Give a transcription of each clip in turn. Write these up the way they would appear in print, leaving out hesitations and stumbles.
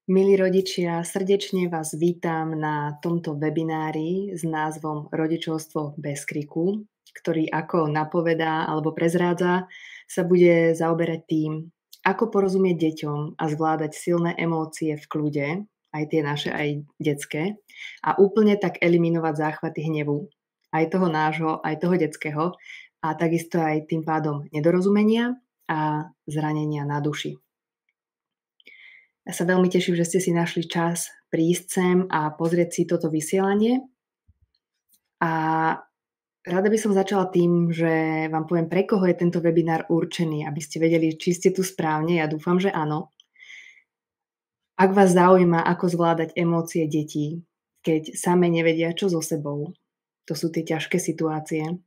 Milí rodičia, srdečne vás vítam na tomto webinári s názvom Rodičovstvo bez kriku, ktorý ako napovedá alebo prezrádza sa bude zaoberať tým, ako porozumieť deťom a zvládať silné emócie v kľude, aj tie naše, aj detské, a úplne tak eliminovať záchvaty hnevu, aj toho nášho, aj toho detského, a takisto aj tým pádom nedorozumenia a zranenia na duši. Ja sa veľmi teším, že ste si našli čas prísť sem a pozrieť si toto vysielanie. A rada by som začala tým, že vám poviem, pre koho je tento webinár určený, aby ste vedeli, či ste tu správne. Ja dúfam, že áno. Ak vás zaujíma, ako zvládať emócie detí, keď same nevedia, čo so sebou, to sú tie ťažké situácie.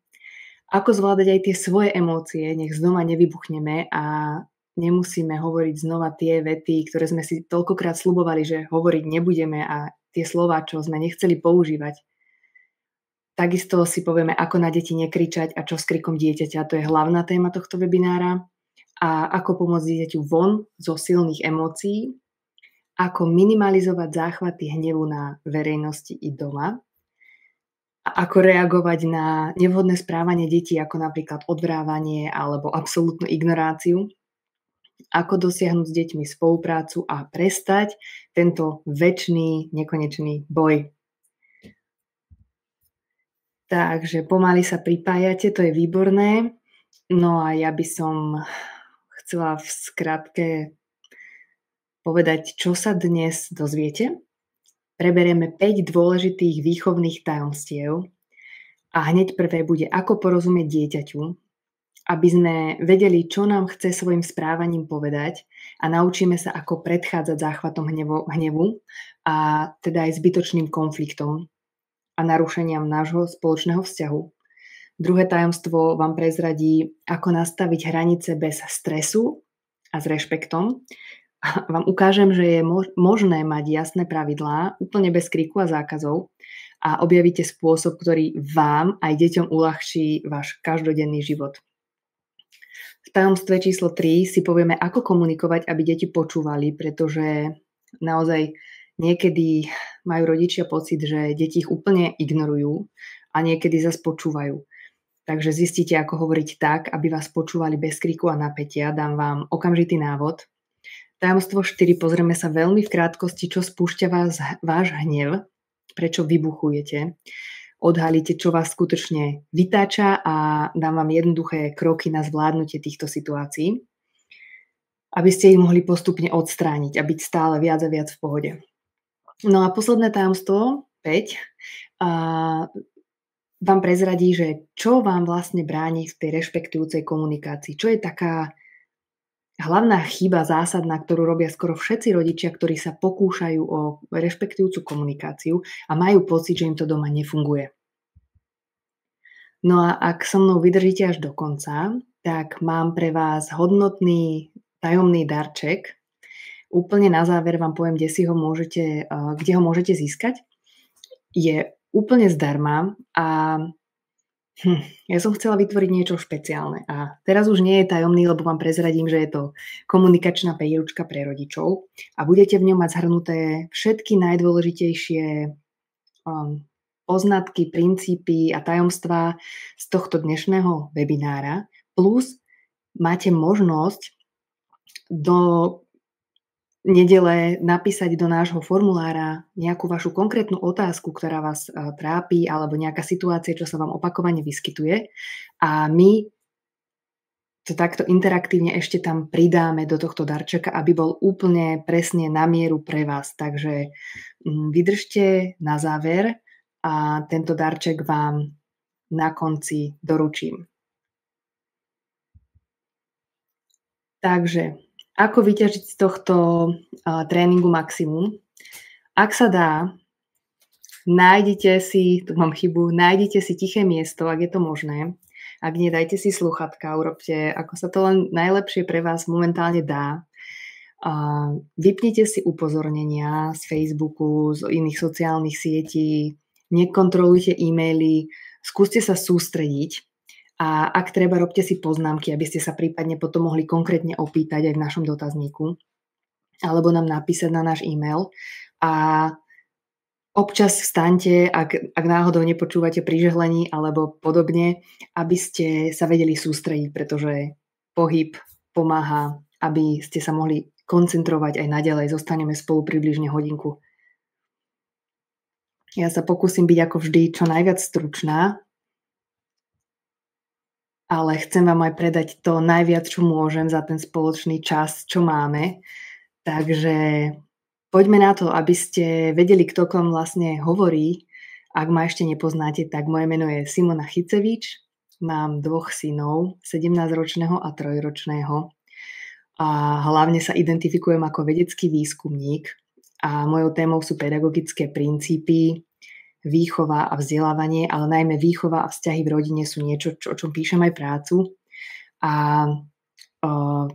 Ako zvládať aj tie svoje emócie, nech znova nevybuchneme a nemusíme hovoriť znova tie vety, ktoré sme si toľkokrát sľubovali, že hovoriť nebudeme, a tie slová, čo sme nechceli používať. Takisto si povieme, ako na deti nekričať a čo s krikom dieťaťa. To je hlavná téma tohto webinára. A ako pomôcť dieťaťu von zo silných emócií. Ako minimalizovať záchvaty hnevu na verejnosti i doma. A ako reagovať na nevhodné správanie detí, ako napríklad odvrávanie alebo absolútnu ignoráciu. Ako dosiahnuť s deťmi spoluprácu a prestať tento večný, nekonečný boj. Takže pomaly sa pripájate, to je výborné. No a ja by som chcela v skratke povedať, čo sa dnes dozviete. Preberieme 5 dôležitých výchovných tajomstiev a hneď prvé bude, ako porozumieť dieťaťu, aby sme vedeli, čo nám chce svojim správaním povedať, a naučíme sa, ako predchádzať záchvatom hnevu a teda aj zbytočným konfliktom a narušeniam nášho spoločného vzťahu. Druhé tajomstvo vám prezradí, ako nastaviť hranice bez stresu a s rešpektom. A vám ukážem, že je možné mať jasné pravidlá, úplne bez kriku a zákazov, a objavíte spôsob, ktorý vám aj deťom uľahčí váš každodenný život. V tajomstve číslo 3 si povieme, ako komunikovať, aby deti počúvali, pretože naozaj niekedy majú rodičia pocit, že deti ich úplne ignorujú a niekedy zase počúvajú. Takže zistíte, ako hovoriť tak, aby vás počúvali bez kriku a napätia. Dám vám okamžitý návod. Tajomstvo 4, pozrieme sa veľmi v krátkosti, čo spúšťa váš hnev, prečo vybuchujete. Odhalíte, čo vás skutočne vytáča, a dám vám jednoduché kroky na zvládnutie týchto situácií, aby ste ich mohli postupne odstrániť a byť stále viac a viac v pohode. No a posledné tajomstvo, 5, vám prezradí, že čo vám vlastne bráni v tej rešpektujúcej komunikácii. Čo je taká hlavná chyba zásadná, ktorú robia skoro všetci rodičia, ktorí sa pokúšajú o rešpektujúcu komunikáciu a majú pocit, že im to doma nefunguje. No a ak so mnou vydržíte až do konca, tak mám pre vás hodnotný tajomný darček. Úplne na záver vám poviem, kde ho môžete získať. Je úplne zdarma a ja som chcela vytvoriť niečo špeciálne. A teraz už nie je tajomný, lebo vám prezradím, že je to komunikačná peručka pre rodičov a budete v ňom mať zhrnuté všetky najdôležitejšie poznatky, princípy a tajomstvá z tohto dnešného webinára. Plus máte možnosť do nedele napísať do nášho formulára nejakú vašu konkrétnu otázku, ktorá vás trápi, alebo nejaká situácia, čo sa vám opakovane vyskytuje. A my to takto interaktívne ešte tam pridáme do tohto darčeka, aby bol úplne presne na mieru pre vás. Takže vydržte na záver a tento darček vám na konci doručím. Takže ako vyťažiť z tohto tréningu maximum? Ak sa dá, nájdite si tiché miesto, ak je to možné. Ak nie, dajte si slúchadka, urobte, ako sa to len najlepšie pre vás momentálne dá. Vypnite si upozornenia z Facebooku, z iných sociálnych sietí, nekontrolujte e-maily, skúste sa sústrediť A ak treba, robte si poznámky, aby ste sa prípadne potom mohli konkrétne opýtať aj v našom dotazníku alebo nám napísať na náš e-mail. A občas vstaňte, ak náhodou nepočúvate pri žehlení alebo podobne, aby ste sa vedeli sústrediť, pretože pohyb pomáha, aby ste sa mohli koncentrovať aj naďalej. Zostaneme spolu približne hodinku. Ja sa pokúsim byť ako vždy čo najviac stručná, ale chcem vám aj predať to najviac, čo môžem za ten spoločný čas, čo máme. Takže poďme na to, aby ste vedeli, kto kom vlastne hovorí. Ak ma ešte nepoznáte, tak moje meno je Simona Chycevič. Mám 2 synov, 17-ročného a 3-ročného. A hlavne sa identifikujem ako vedecký výskumník. A mojou témou sú pedagogické princípy, výchova a vzdelávanie, ale najmä výchova a vzťahy v rodine sú niečo, o čom píšem aj prácu. A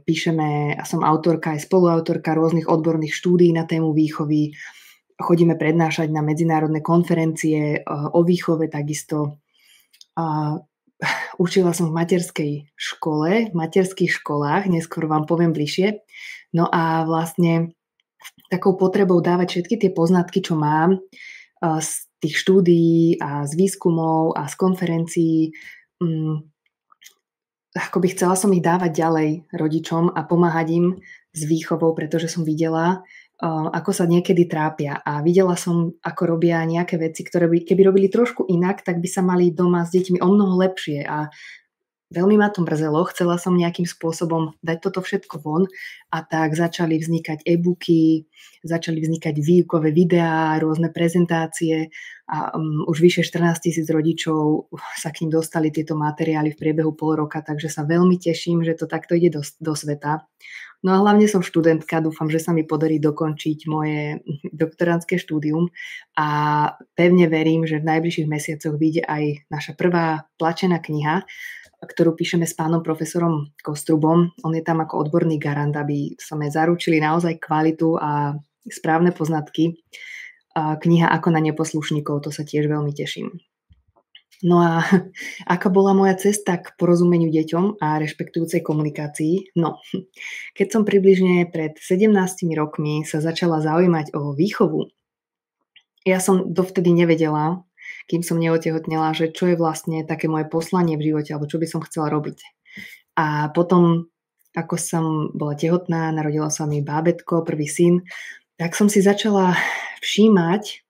píšeme, a som autorka aj spoluautorka rôznych odborných štúdií na tému výchovy. Chodíme prednášať na medzinárodné konferencie o výchove takisto. Učila som v materskej škole, v materských školách, neskôr vám poviem bližšie. No a vlastne takou potrebou dávať všetky tie poznatky, čo mám z tých štúdií a z výskumov a z konferencií, akoby chcela som ich dávať ďalej rodičom a pomáhať im s výchovou, pretože som videla, ako sa niekedy trápia a videla som, ako robia nejaké veci, ktoré by, keby robili trošku inak, tak by sa mali doma s deťmi omnoho lepšie a veľmi ma to mrzelo, chcela som nejakým spôsobom dať toto všetko von a tak začali vznikať e-booky, začali vznikať výukové videá, rôzne prezentácie a už vyše 14 000 rodičov sa k ním dostali tieto materiály v priebehu pol roka, takže sa veľmi teším, že to takto ide do sveta. No a hlavne som študentka, dúfam, že sa mi podarí dokončiť moje doktorandské štúdium a pevne verím, že v najbližších mesiacoch vyjde aj naša prvá tlačená kniha, ktorú píšeme s pánom profesorom Kostrubom. On je tam ako odborný garant, aby sme zaručili naozaj kvalitu a správne poznatky. Kniha Ako na neposlušníkov, to sa tiež veľmi teším. No a aká bola moja cesta k porozumeniu deťom a rešpektujúcej komunikácii? No, keď som približne pred 17 rokmi sa začala zaujímať o výchovu, ja som dovtedy nevedela, kým som neotehotnela, že čo je vlastne také moje poslanie v živote, alebo čo by som chcela robiť. A potom, ako som bola tehotná, narodila sa mi bábätko, prvý syn, tak som si začala všímať,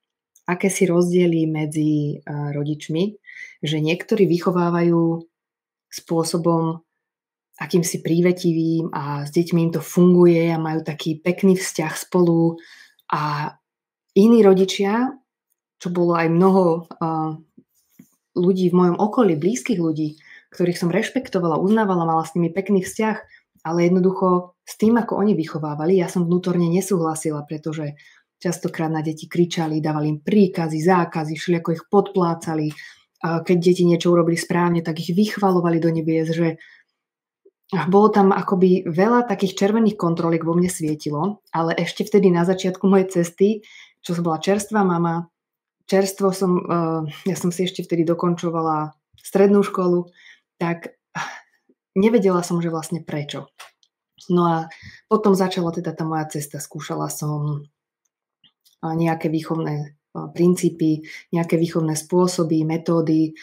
aké si rozdiely medzi rodičmi, že niektorí vychovávajú spôsobom akýmsi prívetivým a s deťmi im to funguje a majú taký pekný vzťah spolu a iní rodičia, čo bolo aj mnoho ľudí v mojom okolí, blízkych ľudí, ktorých som rešpektovala, uznávala, mala s nimi pekný vzťah, ale jednoducho s tým, ako oni vychovávali, ja som vnútorne nesúhlasila, pretože častokrát na deti kričali, dávali im príkazy, zákazy, šli ako ich podplácali. A keď deti niečo urobili správne, tak ich vychvalovali do nebies, že bolo tam akoby veľa takých červených kontroliek vo mne svietilo, ale ešte vtedy na začiatku mojej cesty, čo som bola čerstvá mama, ja som si ešte vtedy dokončovala strednú školu, tak nevedela som, že vlastne prečo. No a potom začala teda tá moja cesta, skúšala som nejaké výchovné princípy, nejaké výchovné spôsoby, metódy,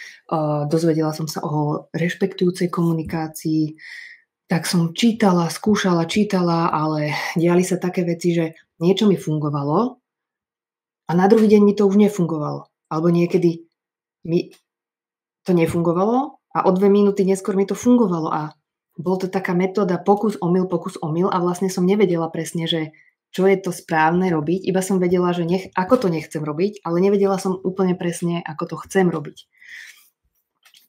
dozvedela som sa o rešpektujúcej komunikácii, tak som skúšala, ale diali sa také veci, že niečo mi fungovalo, a na druhý deň mi to už nefungovalo. Alebo niekedy mi to nefungovalo a o 2 minúty neskôr mi to fungovalo. A bol to taká metóda pokus, omyl a vlastne som nevedela presne, že čo je to správne robiť. Iba som vedela, že ako to nechcem robiť, ale nevedela som úplne presne, ako to chcem robiť.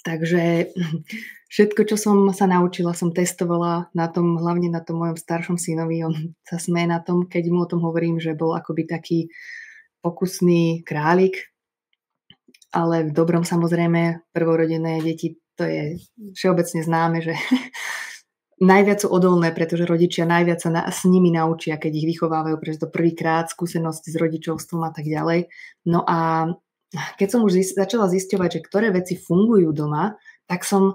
Takže všetko, čo som sa naučila, som testovala na tom, hlavne na tom mojom staršom synovi. On sa smeje na tom, keď mu o tom hovorím, že bol akoby taký pokusný králik, ale v dobrom samozrejme prvorodené deti, to je všeobecne známe, že najviac sú odolné, pretože rodičia najviac sa s nimi naučia, keď ich vychovávajú, pretože to prvýkrát skúsenosti s rodičovstvom a tak ďalej. No a keď som už začala zisťovať, že ktoré veci fungujú doma, tak som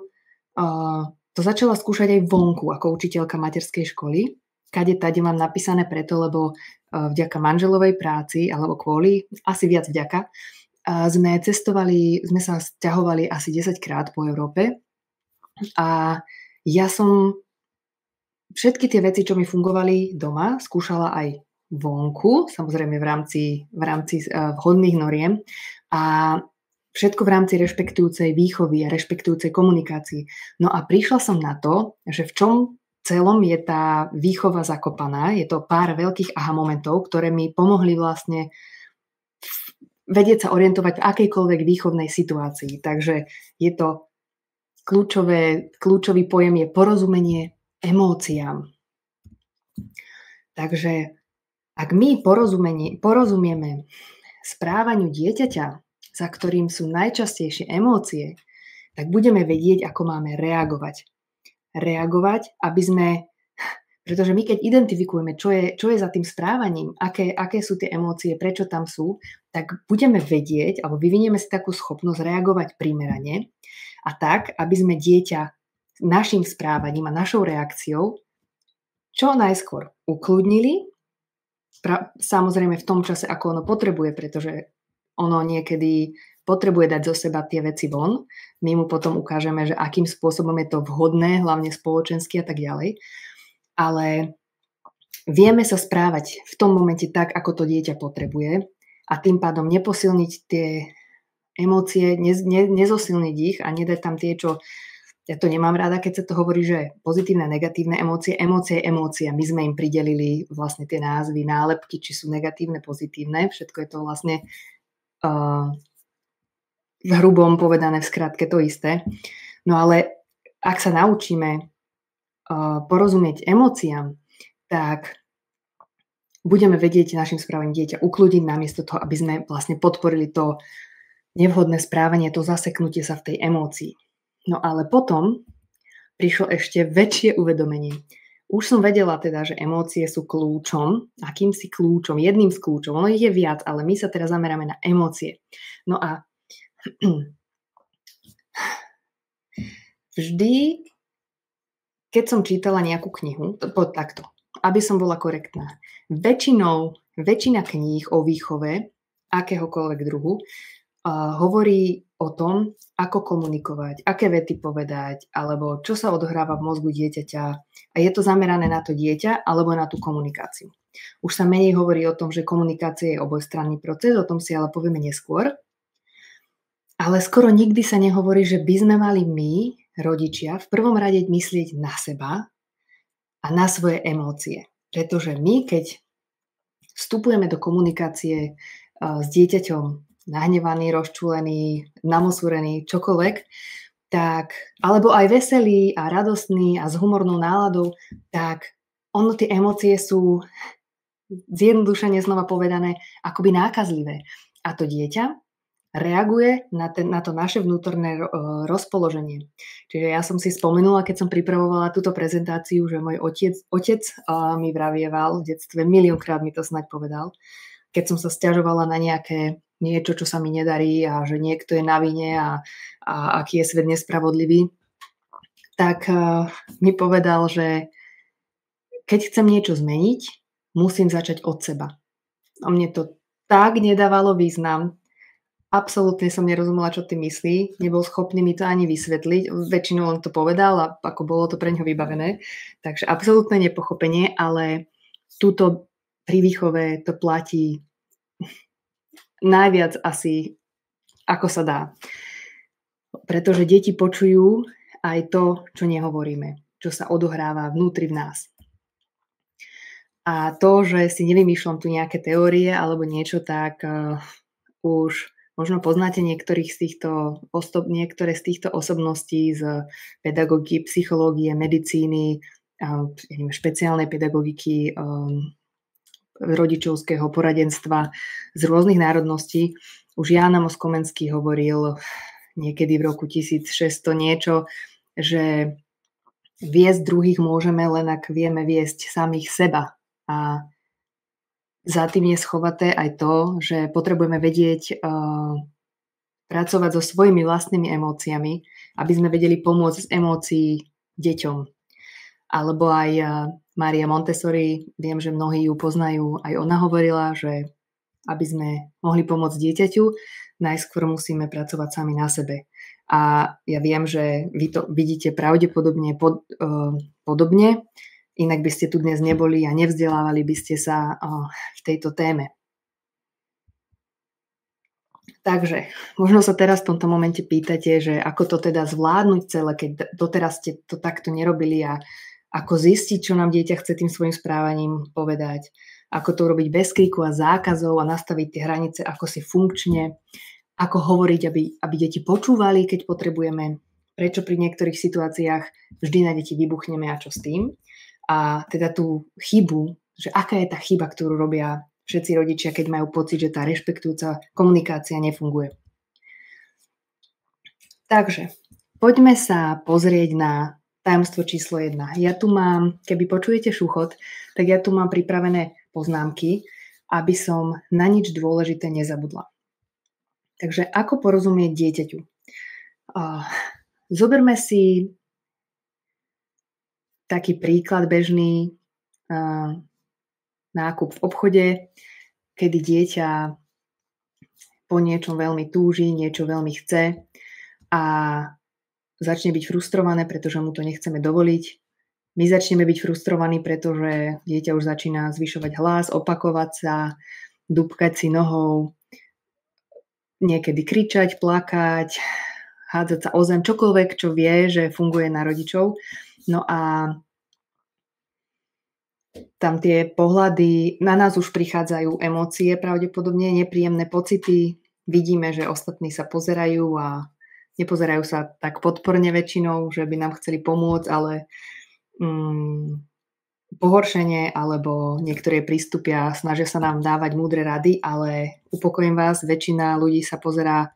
To začala skúšať aj vonku ako učiteľka materskej školy. Kade tade mám napísané preto, lebo vďaka manželovej práci, alebo kvôli, asi viac vďaka, sme sa sťahovali asi 10 krát po Európe a ja som všetky tie veci, čo mi fungovali doma, skúšala aj vonku, samozrejme v rámci vhodných noriem a všetko v rámci rešpektujúcej výchovy a rešpektujúcej komunikácii. No a prišla som na to, že v čom celom je tá výchova zakopaná. Je to pár veľkých aha momentov, ktoré mi pomohli vlastne vedieť sa orientovať v akejkoľvek výchovnej situácii. Takže je to kľúčový pojem je porozumenie emóciám. Takže ak my porozumieme správaniu dieťaťa, za ktorým sú najčastejšie emócie, tak budeme vedieť, ako máme reagovať. Pretože my keď identifikujeme, čo je za tým správaním, aké sú tie emócie, prečo tam sú, tak budeme vedieť, alebo vyvinieme si takú schopnosť reagovať primerane a tak, aby sme dieťa našim správaním a našou reakciou čo najskôr ukludnili, samozrejme v tom čase, ako ono potrebuje, pretože ono niekedy potrebuje dať zo seba tie veci von. My mu potom ukážeme, že akým spôsobom je to vhodné, hlavne spoločensky a tak ďalej. Ale vieme sa správať v tom momente tak, ako to dieťa potrebuje a tým pádom neposilniť tie emócie, nezosilniť ich a nedať tam tie, čo ja to nemám rada, keď sa to hovorí, že pozitívne a negatívne emócie, emócia. My sme im pridelili vlastne tie názvy, nálepky, či sú negatívne, pozitívne. Všetko je to vlastne v hrubom povedané v skratke to isté. No ale ak sa naučíme porozumieť emóciám, tak budeme vedieť našim správaním dieťa ukludniť namiesto toho, aby sme vlastne podporili to nevhodné správanie, to zaseknutie sa v tej emócii. No ale potom prišlo ešte väčšie uvedomenie. Už som vedela teda, že emócie sú kľúčom, akýmsi kľúčom, jedným z kľúčov. Ono ich je viac, ale my sa teraz zameráme na emócie. No a vždy, keď som čítala nejakú knihu, takto, aby som bola korektná, väčšina kníh o výchove akéhokoľvek druhu hovorí o tom, ako komunikovať, aké vety povedať, alebo čo sa odohráva v mozgu dieťaťa. A je to zamerané na to dieťa, alebo na tú komunikáciu. Už sa menej hovorí o tom, že komunikácia je obojstranný proces, o tom si ale povieme neskôr. Ale skoro nikdy sa nehovorí, že by sme mali my, rodičia, v prvom rade myslieť na seba a na svoje emócie. Pretože my, keď vstupujeme do komunikácie s dieťaťom, nahnevaný, rozčúlený, namosúrený, čokoľvek, tak, alebo aj veselý a radostný a s humornou náladou, tak ono tie emócie sú zjednodušene znova povedané akoby nákazlivé. A to dieťa reaguje na to naše vnútorné rozpoloženie. Čiže ja som si spomenula, keď som pripravovala túto prezentáciu, že môj otec mi vravieval v detstve, miliónkrát mi to snáď povedal, keď som sa sťažovala na niečo, čo sa mi nedarí a že niekto je na vine a aký je svet nespravodlivý, tak mi povedal, že keď chcem niečo zmeniť, musím začať od seba. A mne to tak nedávalo význam, absolútne som nerozumela, čo ty myslí, nebol schopný mi to ani vysvetliť, väčšinou on to povedal a ako bolo to pre ňo vybavené, takže absolútne nepochopenie, ale túto pri výchove to platí najviac asi, ako sa dá. Pretože deti počujú aj to, čo nehovoríme, čo sa odohráva vnútri v nás. A to, že si nevymýšľam tu nejaké teórie alebo niečo, tak už možno poznáte niektoré z týchto osobností z pedagogiky, psychológie, medicíny, špeciálnej pedagogiky, rodičovského poradenstva z rôznych národností. Už Ján Amos Komenský hovoril niekedy v roku 1600 niečo, že viesť druhých môžeme len ak vieme viesť samých seba. A za tým je schovaté aj to, že potrebujeme vedieť pracovať so svojimi vlastnými emóciami, aby sme vedeli pomôcť z emócií deťom. Alebo aj Maria Montessori, viem, že mnohí ju poznajú, aj ona hovorila, že aby sme mohli pomôcť dieťaťu, najskôr musíme pracovať sami na sebe. A ja viem, že vy to vidíte pravdepodobne podobne, inak by ste tu dnes neboli a nevzdelávali by ste sa v tejto téme. Takže možno sa teraz v tomto momente pýtate, že ako to teda zvládnuť celé, keď doteraz ste to takto nerobili a ako zistiť, čo nám dieťa chce tým svojim správaním povedať, ako to robiť bez kriku a zákazov a nastaviť tie hranice, ako si funkčne, ako hovoriť, aby deti počúvali, keď potrebujeme, prečo pri niektorých situáciách vždy na deti vybuchneme a čo s tým. A teda tú chybu, že aká je tá chyba, ktorú robia všetci rodičia, keď majú pocit, že tá rešpektujúca komunikácia nefunguje. Takže poďme sa pozrieť na tajomstvo číslo 1. Ja tu mám, keby počujete šuchot, tak ja tu mám pripravené poznámky, aby som na nič dôležité nezabudla. Takže ako porozumieť dieťaťu? Zoberme si taký príklad bežný, nákup v obchode, kedy dieťa po niečom veľmi túži, niečo veľmi chce a začne byť frustrované, pretože mu to nechceme dovoliť. My začneme byť frustrovaní, pretože dieťa už začína zvyšovať hlas, opakovať sa, dúbkať si nohou, niekedy kričať, plakať, hádzať sa o zem, čokoľvek, čo vie, že funguje na rodičov. No a tam tie pohľady, na nás už prichádzajú emócie, pravdepodobne nepríjemné pocity. Vidíme, že ostatní sa pozerajú a nepozerajú sa tak podporne väčšinou, že by nám chceli pomôcť, ale pohoršenie alebo niektoré prístupia snažia sa nám dávať múdre rady, ale upokojím vás, väčšina ľudí sa pozerá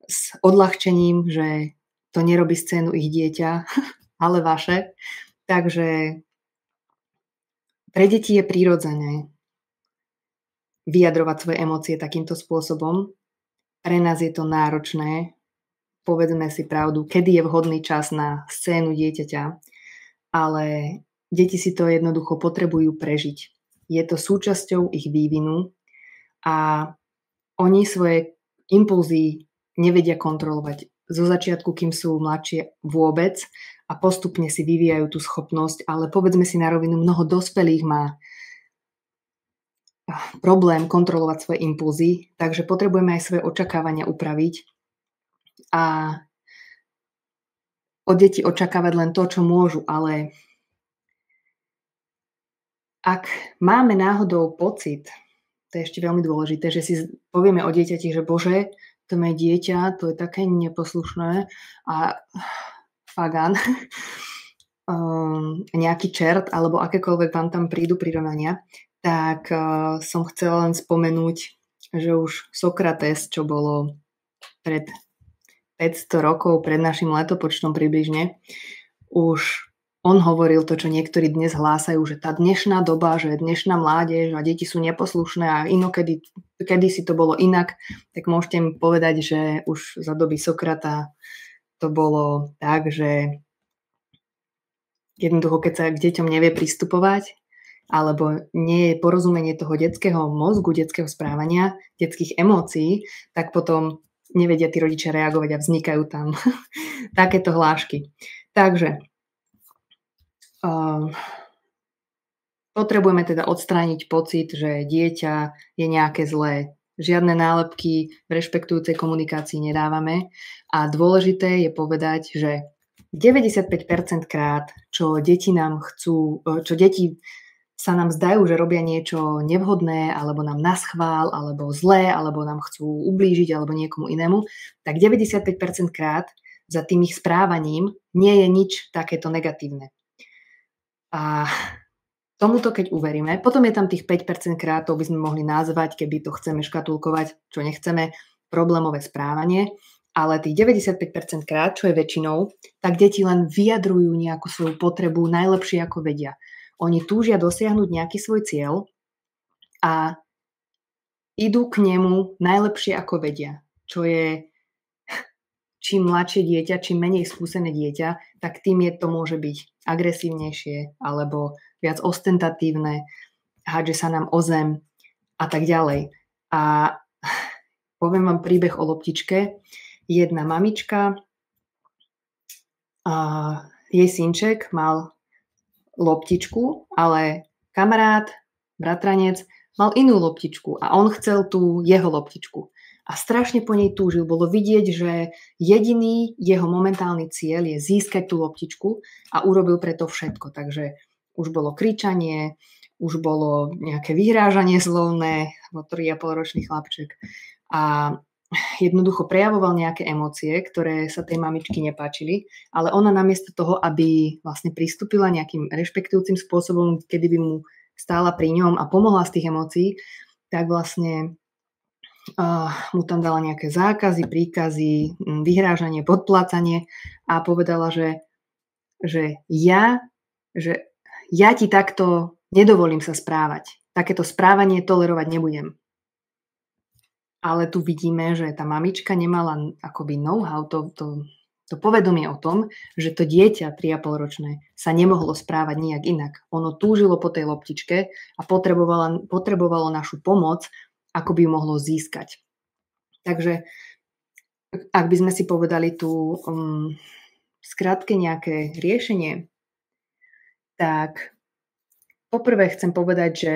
s odľahčením, že to nerobí scénu ich dieťa, ale vaše. Takže pre deti je prirodzené vyjadrovať svoje emócie takýmto spôsobom. Pre nás je to náročné. Povedzme si pravdu, kedy je vhodný čas na scénu dieťaťa, ale deti si to jednoducho potrebujú prežiť. Je to súčasťou ich vývinu a oni svoje impulzy nevedia kontrolovať. Zo začiatku, kým sú mladšie, vôbec a postupne si vyvíjajú tú schopnosť, ale povedzme si na rovinu, mnoho dospelých má problém kontrolovať svoje impulzy, takže potrebujeme aj svoje očakávania upraviť a od detí očakávať len to, čo môžu, ale ak máme náhodou pocit, to je ešte veľmi dôležité, že si povieme o dieťati, že bože, to moje dieťa, to je také neposlušné a fagan, nejaký čert, alebo akékoľvek vám tam prídu prirovnania, tak som chcela len spomenúť, že už Sokrates, čo bolo pred 500 rokov, pred našim letopočtom približne, už on hovoril to, čo niektorí dnes hlásajú, že tá dnešná doba, že dnešná mládež a deti sú neposlušné a inokedy si to bolo inak, tak môžete mi povedať, že už za doby Sokrata to bolo tak, že jednoducho, keď sa k deťom nevie pristupovať, alebo nie je porozumenie toho detského mozgu, detského správania, detských emócií, tak potom nevedia tí rodičia reagovať a vznikajú tam takéto hlášky. Takže potrebujeme teda odstrániť pocit, že dieťa je nejaké zlé. Žiadne nálepky v rešpektujúcej komunikácii nedávame a dôležité je povedať, že 95% krát, čo deti sa nám zdajú, že robia niečo nevhodné, alebo nám naschvál, alebo zlé, alebo nám chcú ublížiť, alebo niekomu inému, tak 95% krát za tým ich správaním nie je nič takéto negatívne. A tomuto keď uveríme, potom je tam tých 5% krátov, by sme mohli nazvať, keby to chceme škatulkovať, čo nechceme, problémové správanie, ale tých 95% krát, čo je väčšinou, tak deti len vyjadrujú nejakú svoju potrebu najlepšie ako vedia. Oni túžia dosiahnuť nejaký svoj cieľ a idú k nemu najlepšie ako vedia. čo je čím mladšie dieťa, čím menej skúsené dieťa, tak tým to môže byť agresívnejšie alebo viac ostentatívne, hádže sa nám o zem a tak ďalej. A poviem vám príbeh o loptičke. Jedna mamička, jej synček mal loptičku, ale kamarát, bratranec mal inú loptičku a on chcel tú jeho loptičku. A strašne po nej túžil. Bolo vidieť, že jediný jeho momentálny cieľ je získať tú loptičku a urobil preto všetko. Takže už bolo kričanie, už bolo nejaké vyhrážanie slovné, 3,5-ročný chlapček. A jednoducho prejavoval nejaké emócie, ktoré sa tej mamičky nepáčili, ale ona namiesto toho, aby vlastne pristúpila nejakým rešpektujúcim spôsobom, kedy by mu stála pri ňom a pomohla z tých emócií, tak vlastne mu tam dala nejaké zákazy, príkazy, vyhrážanie, podplácanie a povedala, že ja ti takto nedovolím sa správať. Takéto správanie tolerovať nebudem. Ale tu vidíme, že tá mamička nemala akoby know-how, to povedomie o tom, že to dieťa 3,5-ročné sa nemohlo správať nijak inak. Ono túžilo po tej loptičke a potrebovalo našu pomoc, ako by ju mohlo získať. Takže ak by sme si povedali tu skrátke nejaké riešenie, tak poprvé chcem povedať, že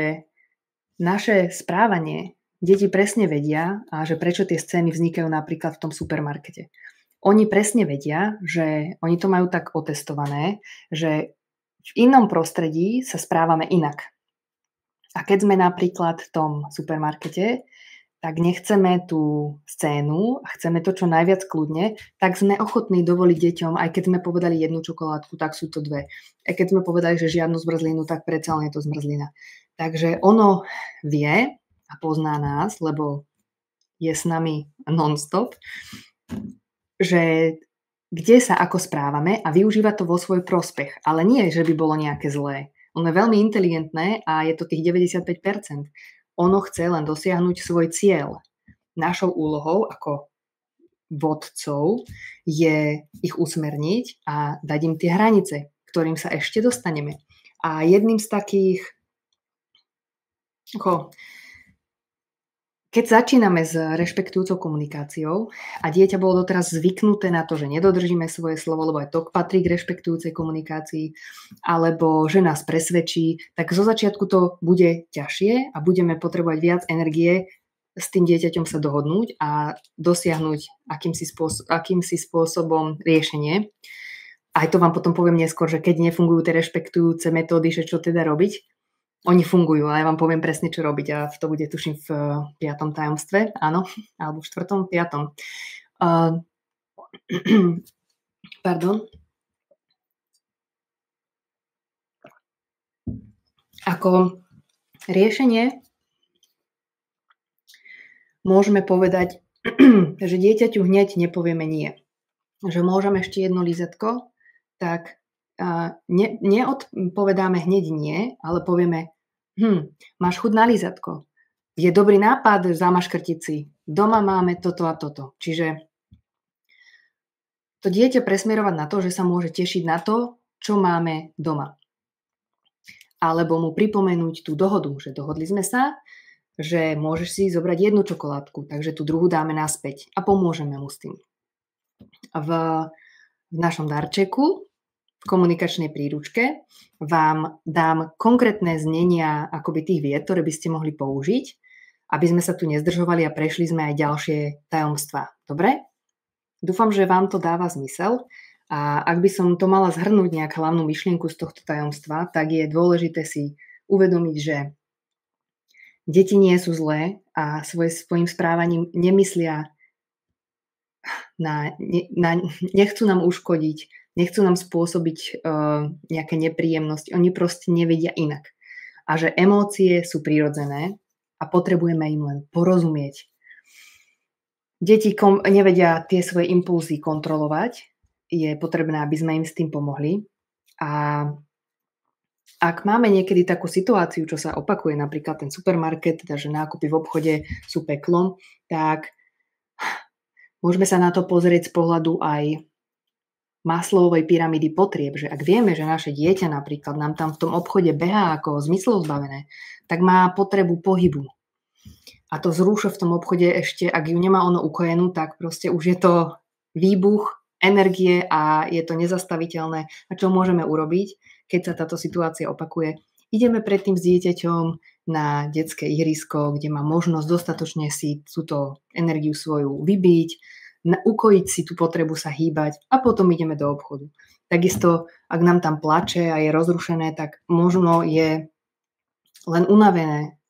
naše správanie deti presne vedia a že prečo tie scény vznikajú napríklad v tom supermarkete. Oni presne vedia, že oni to majú tak otestované, že v inom prostredí sa správame inak. A keď sme napríklad v tom supermarkete, tak nechceme tú scénu a chceme to čo najviac kľudne, tak sme ochotní dovoliť deťom, aj keď sme povedali jednu čokoládku, tak sú to dve. Aj keď sme povedali, že žiadnu zmrzlinu, tak predsa len je to zmrzlina. Takže ono vie a pozná nás, lebo je s nami non-stop, že kde sa ako správame a využíva to vo svoj prospech. Ale nie, že by bolo nejaké zlé. Ono je veľmi inteligentné a je to tých 95%. Ono chce len dosiahnuť svoj cieľ. Našou úlohou ako vodcov je ich usmerniť a dať im tie hranice, ktorým sa ešte dostaneme. A jedným z takých... Keď začíname s rešpektujúcou komunikáciou a dieťa bolo doteraz zvyknuté na to, že nedodržíme svoje slovo, lebo aj to patrí k rešpektujúcej komunikácii, alebo že nás presvedčí, tak zo začiatku to bude ťažšie a budeme potrebovať viac energie s tým dieťaťom sa dohodnúť a dosiahnuť akýmsi spôsobom riešenie. Aj to vám potom poviem neskôr, že keď nefungujú tie rešpektujúce metódy, že čo teda robiť. Oni fungujú, ale ja vám poviem presne, čo robiť a to bude, tuším, v 5. tajomstve, áno, alebo v 4., 5. Pardon. Ako riešenie môžeme povedať, že dieťaťu hneď nepovieme nie. Že môžeme ešte jedno lízatko, tak neodpovedáme hneď nie, ale povieme, máš chuť na lízatko. Je dobrý nápad zamaškrtiť si. Doma máme toto a toto. Čiže to dieťa presmerovať na to, že sa môže tešiť na to, čo máme doma. Alebo mu pripomenúť tú dohodu, že dohodli sme sa, že môžeš si zobrať jednu čokoládku, takže tú druhú dáme naspäť a pomôžeme mu s tým. V našom darčeku v komunikačnej príručke vám dám konkrétne znenia akoby tých vied, ktoré by ste mohli použiť, aby sme sa tu nezdržovali a prešli sme aj ďalšie tajomstvá. Dobre? Dúfam, že vám to dáva zmysel a ak by som to mala zhrnúť nejak hlavnú myšlienku z tohto tajomstva, tak je dôležité si uvedomiť, že deti nie sú zlé a svojím správaním nemyslia nechcú nám uškodiť, nechcú nám spôsobiť nejaké nepríjemnosti, oni proste nevedia inak. A že emócie sú prirodzené a potrebujeme im len porozumieť. Deti nevedia tie svoje impulzy kontrolovať, je potrebné, aby sme im s tým pomohli. A ak máme niekedy takú situáciu, čo sa opakuje, napríklad ten supermarket, teda že nákupy v obchode sú peklom, tak Môžeme sa na to pozrieť z pohľadu aj Maslowovej pyramídy potrieb, že ak vieme, že naše dieťa napríklad nám tam v tom obchode behá ako zmyslov zbavené, tak má potrebu pohybu. A to vzrušo v tom obchode ešte, ak ju nemá ono ukojenú, tak proste už je to výbuch energie a je to nezastaviteľné. A čo môžeme urobiť, keď sa táto situácia opakuje? Ideme predtým s dieťaťom na detské ihrisko, kde má možnosť dostatočne si túto energiu svoju vybiť, ukojiť si tú potrebu sa hýbať a potom ideme do obchodu. Takisto, ak nám tam plače a je rozrušené, tak možno je len unavené,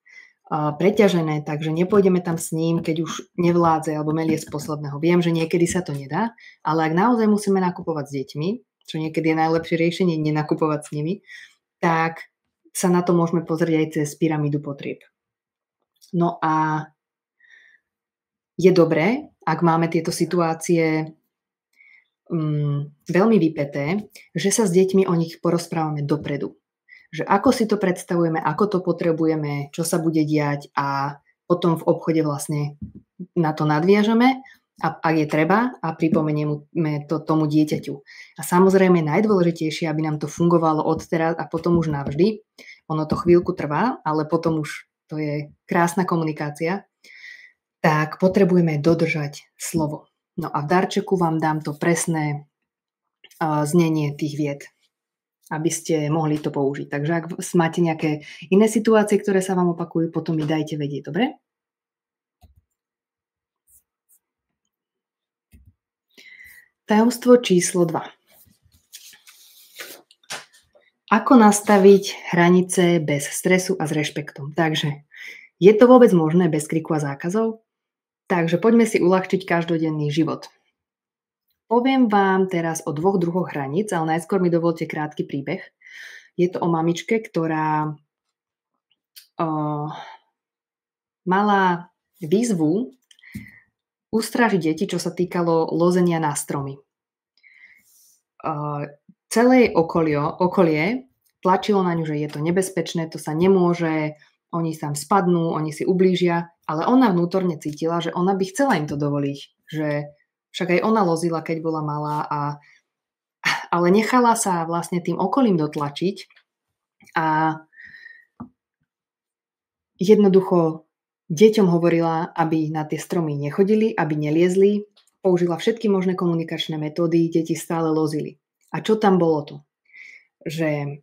preťažené, takže nepôjdeme tam s ním, keď už nevládze alebo melie z posledného. Viem, že niekedy sa to nedá, ale ak naozaj musíme nakupovať s deťmi, čo niekedy je najlepšie riešenie nenakupovať s nimi, tak sa na to môžeme pozrieť aj cez pyramídu potrieb. No a je dobré, ak máme tieto situácie veľmi vypäté, že sa s deťmi o nich porozprávame dopredu. Že ako si to predstavujeme, ako to potrebujeme, čo sa bude diať a potom v obchode vlastne na to nadviažeme, ak je treba a pripomenieme to tomu dieťaťu. A samozrejme najdôležitejšie, aby nám to fungovalo od teraz a potom už navždy. Ono to chvíľku trvá, ale potom už to je krásna komunikácia. Tak potrebujeme dodržať slovo. No a v darčeku vám dám to presné znenie tých vied, aby ste mohli to použiť. Takže ak máte nejaké iné situácie, ktoré sa vám opakujú, potom mi dajte vedieť, dobre? Tajomstvo číslo 2. Ako nastaviť hranice bez stresu a s rešpektom? Takže je to vôbec možné bez kriku a zákazov? Takže poďme si uľahčiť každodenný život. Poviem vám teraz o 2 druhoch hraníc, ale najskôr mi dovolte krátky príbeh. Je to o mamičke, ktorá mala výzvu ustražiť deti, čo sa týkalo lozenia na stromy. Celé okolie tlačilo na ňu, že je to nebezpečné, to sa nemôže, oni tam spadnú, oni si ublížia, ale ona vnútorne cítila, že ona by chcela im to dovoliť, že však aj ona lozila, keď bola malá, ale nechala sa vlastne tým okolím dotlačiť a jednoducho deťom hovorila, aby na tie stromy nechodili, aby neliezli, použila všetky možné komunikačné metódy, deti stále lozili. A čo tam bolo to? Že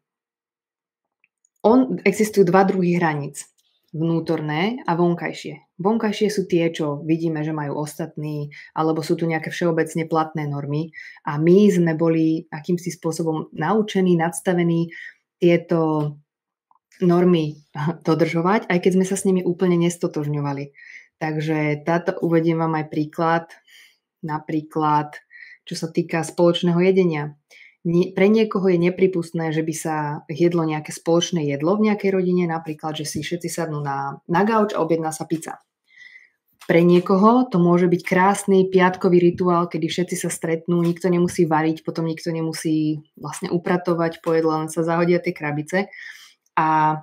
existujú 2 druhy hraníc. Vnútorné a vonkajšie. Vonkajšie sú tie, čo vidíme, že majú ostatní, alebo sú tu nejaké všeobecne platné normy. A my sme boli akýmsi spôsobom naučení, nadstavení tieto normy dodržovať, aj keď sme sa s nimi úplne nestotožňovali. Takže uvediem vám aj príklad, napríklad, čo sa týka spoločného jedenia. Pre niekoho je nepripustné, že by sa jedlo nejaké spoločné jedlo v nejakej rodine, napríklad, že si všetci sadnú na gauč a objedná sa pizza. Pre niekoho to môže byť krásny piatkový rituál, kedy všetci sa stretnú, nikto nemusí variť, potom nikto nemusí vlastne upratovať po jedle, len sa zahodia tie krabice. A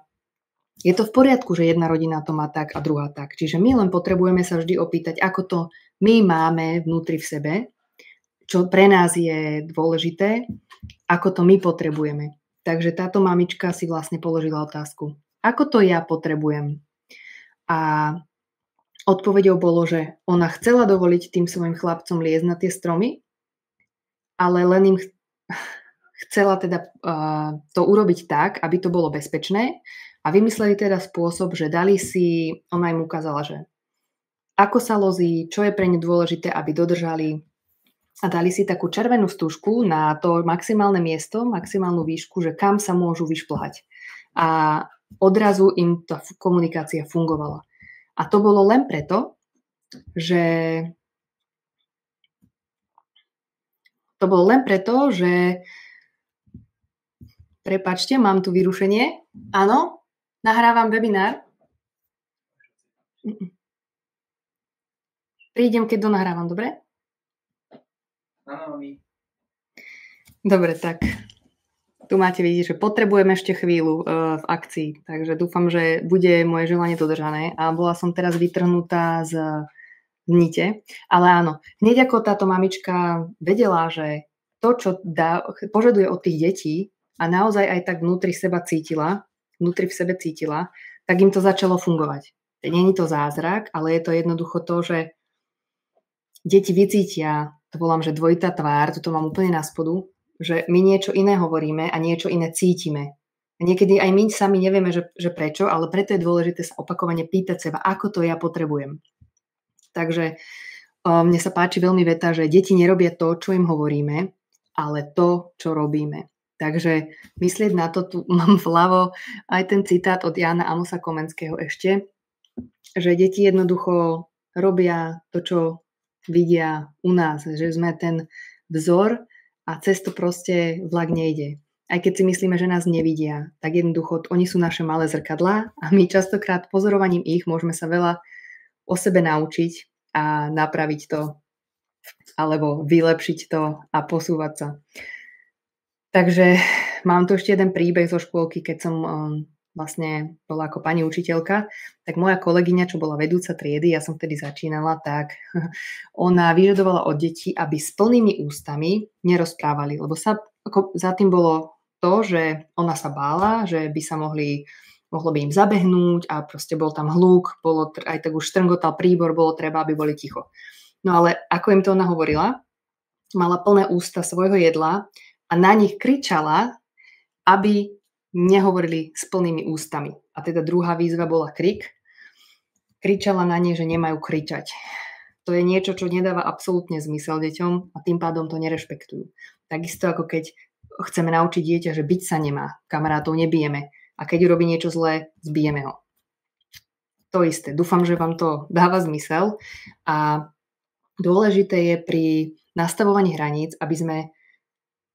je to v poriadku, že jedna rodina to má tak a druhá tak. Čiže my len potrebujeme sa vždy opýtať, ako to my máme vnútri v sebe, čo pre nás je dôležité, ako to my potrebujeme. Takže táto mamička si vlastne položila otázku, ako to ja potrebujem. A odpoveďou bolo, že ona chcela dovoliť tým svojim chlapcom liezť na tie stromy, ale len im chcela teda to urobiť tak, aby to bolo bezpečné a vymysleli teda spôsob, že dali si, ona im ukázala, že ako sa lozí, čo je pre ne dôležité, aby dodržali a dali si takú červenú stužku na to maximálne miesto, maximálnu výšku, že kam sa môžu vyšplhať. A odrazu im tá komunikácia fungovala. A to bolo len preto, že prepáčte, mám tu vyrušenie. Áno, nahrávam webinár. Prídem, keď donahrávam, dobre? Áno, my. Dobre, tak tu máte vidieť, že potrebujem ešte chvíľu v akcii, takže dúfam, že bude moje želanie dodržané. A bola som teraz vytrhnutá z nite. Ale áno, hneď ako táto mamička vedela, že to, čo požaduje od tých detí a naozaj aj tak vnútri v sebe cítila, tak im to začalo fungovať. Není to zázrak, ale je to jednoducho to, že deti vycítia, to volám, že dvojitá tvár, toto mám úplne na spodu, že my niečo iné hovoríme a niečo iné cítime. A niekedy aj my sami nevieme, že prečo, ale preto je dôležité sa opakovane pýtať seba, ako to ja potrebujem. Takže mne sa páči veľmi veta, že deti nerobia to, čo im hovoríme, ale to, čo robíme. Takže myslieť na to, tu mám vľavo aj ten citát od Jána Amosa Komenského ešte, že deti jednoducho robia to, čo vidia u nás, že sme ten vzor a cez to proste vlak nejde. Aj keď si myslíme, že nás nevidia, tak jednoducho oni sú naše malé zrkadlá a my častokrát pozorovaním ich môžeme sa veľa o sebe naučiť a napraviť to alebo vylepšiť to a posúvať sa. Takže mám tu ešte jeden príbeh zo škôlky, keď som vlastne bola ako pani učiteľka, tak moja kolegyňa, čo bola vedúca triedy, ja som vtedy začínala, tak ona vyžadovala od detí, aby s plnými ústami nerozprávali, lebo za tým bolo to, že ona sa bála, že by sa mohlo by im zabehnúť a proste bol tam hluk, aj tak už štrngotal príbor, bolo treba, aby boli ticho. No ale ako im to ona hovorila, mala plné ústa svojho jedla a na nich kričala, aby nehovorili s plnými ústami. A teda druhá výzva bola krik. Kričala na ne, že nemajú kričať. To je niečo, čo nedáva absolútne zmysel deťom a tým pádom to nerešpektujú. Takisto ako keď chceme naučiť dieťa, že byť sa nemá, kamarátov nebijeme a keď urobí niečo zlé, zbijeme ho. To isté. Dúfam, že vám to dáva zmysel a dôležité je pri nastavovaní hraníc, aby sme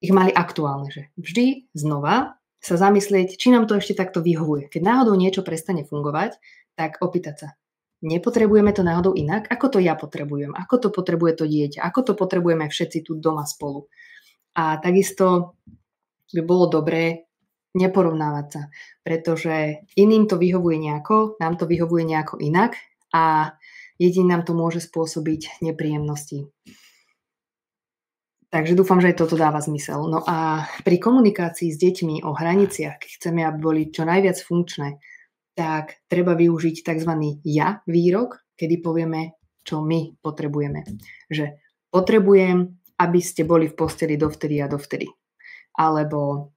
ich mali aktuálne, že vždy znova sa zamyslieť, či nám to ešte takto vyhovuje. Keď náhodou niečo prestane fungovať, tak opýtať sa, nepotrebujeme to náhodou inak? Ako to ja potrebujem? Ako to potrebuje to dieťa? Ako to potrebujeme všetci tu doma spolu? A takisto by bolo dobré neporovnávať sa, pretože iným to vyhovuje nejako, nám to vyhovuje nejako inak a jedine nám to môže spôsobiť nepríjemnosti. Takže dúfam, že aj toto dáva zmysel. No a pri komunikácii s deťmi o hraniciach, keď chceme, aby boli čo najviac funkčné, tak treba využiť tzv. Ja výrok, kedy povieme, čo my potrebujeme. Že potrebujem, aby ste boli v posteli dovtedy a dovtedy. Alebo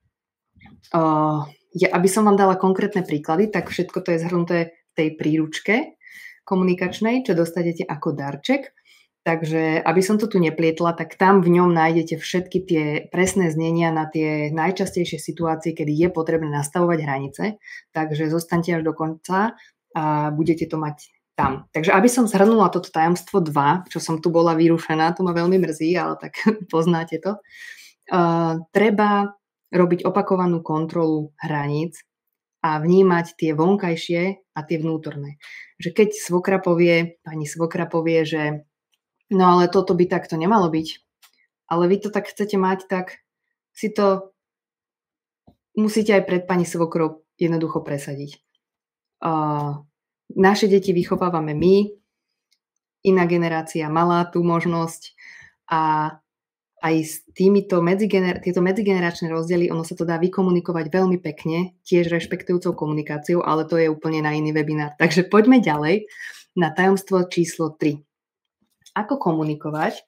aby som vám dala konkrétne príklady, tak všetko to je zhrnuté v tej príručke komunikačnej, čo dostanete ako darček. Takže, aby som to tu neplietla, tak tam v ňom nájdete všetky tie presné znenia na tie najčastejšie situácie, kedy je potrebné nastavovať hranice. Takže zostaňte až do konca a budete to mať tam. Takže aby som zhrnula toto tajomstvo 2, čo som tu bola vyrušená, to ma veľmi mrzí, ale tak poznáte to. Treba robiť opakovanú kontrolu hraníc a vnímať tie vonkajšie a tie vnútorné. Že keď pani svokra povie, že no ale toto by takto nemalo byť, ale vy to tak chcete mať, tak si to musíte aj pred pani svokrou jednoducho presadiť. Naše deti vychovávame my, iná generácia mala tú možnosť a aj s tieto medzigeneračné rozdiely, ono sa to dá vykomunikovať veľmi pekne, tiež rešpektujúcou komunikáciou, ale to je úplne na iný webinár. Takže poďme ďalej na tajomstvo číslo 3. Ako komunikovať,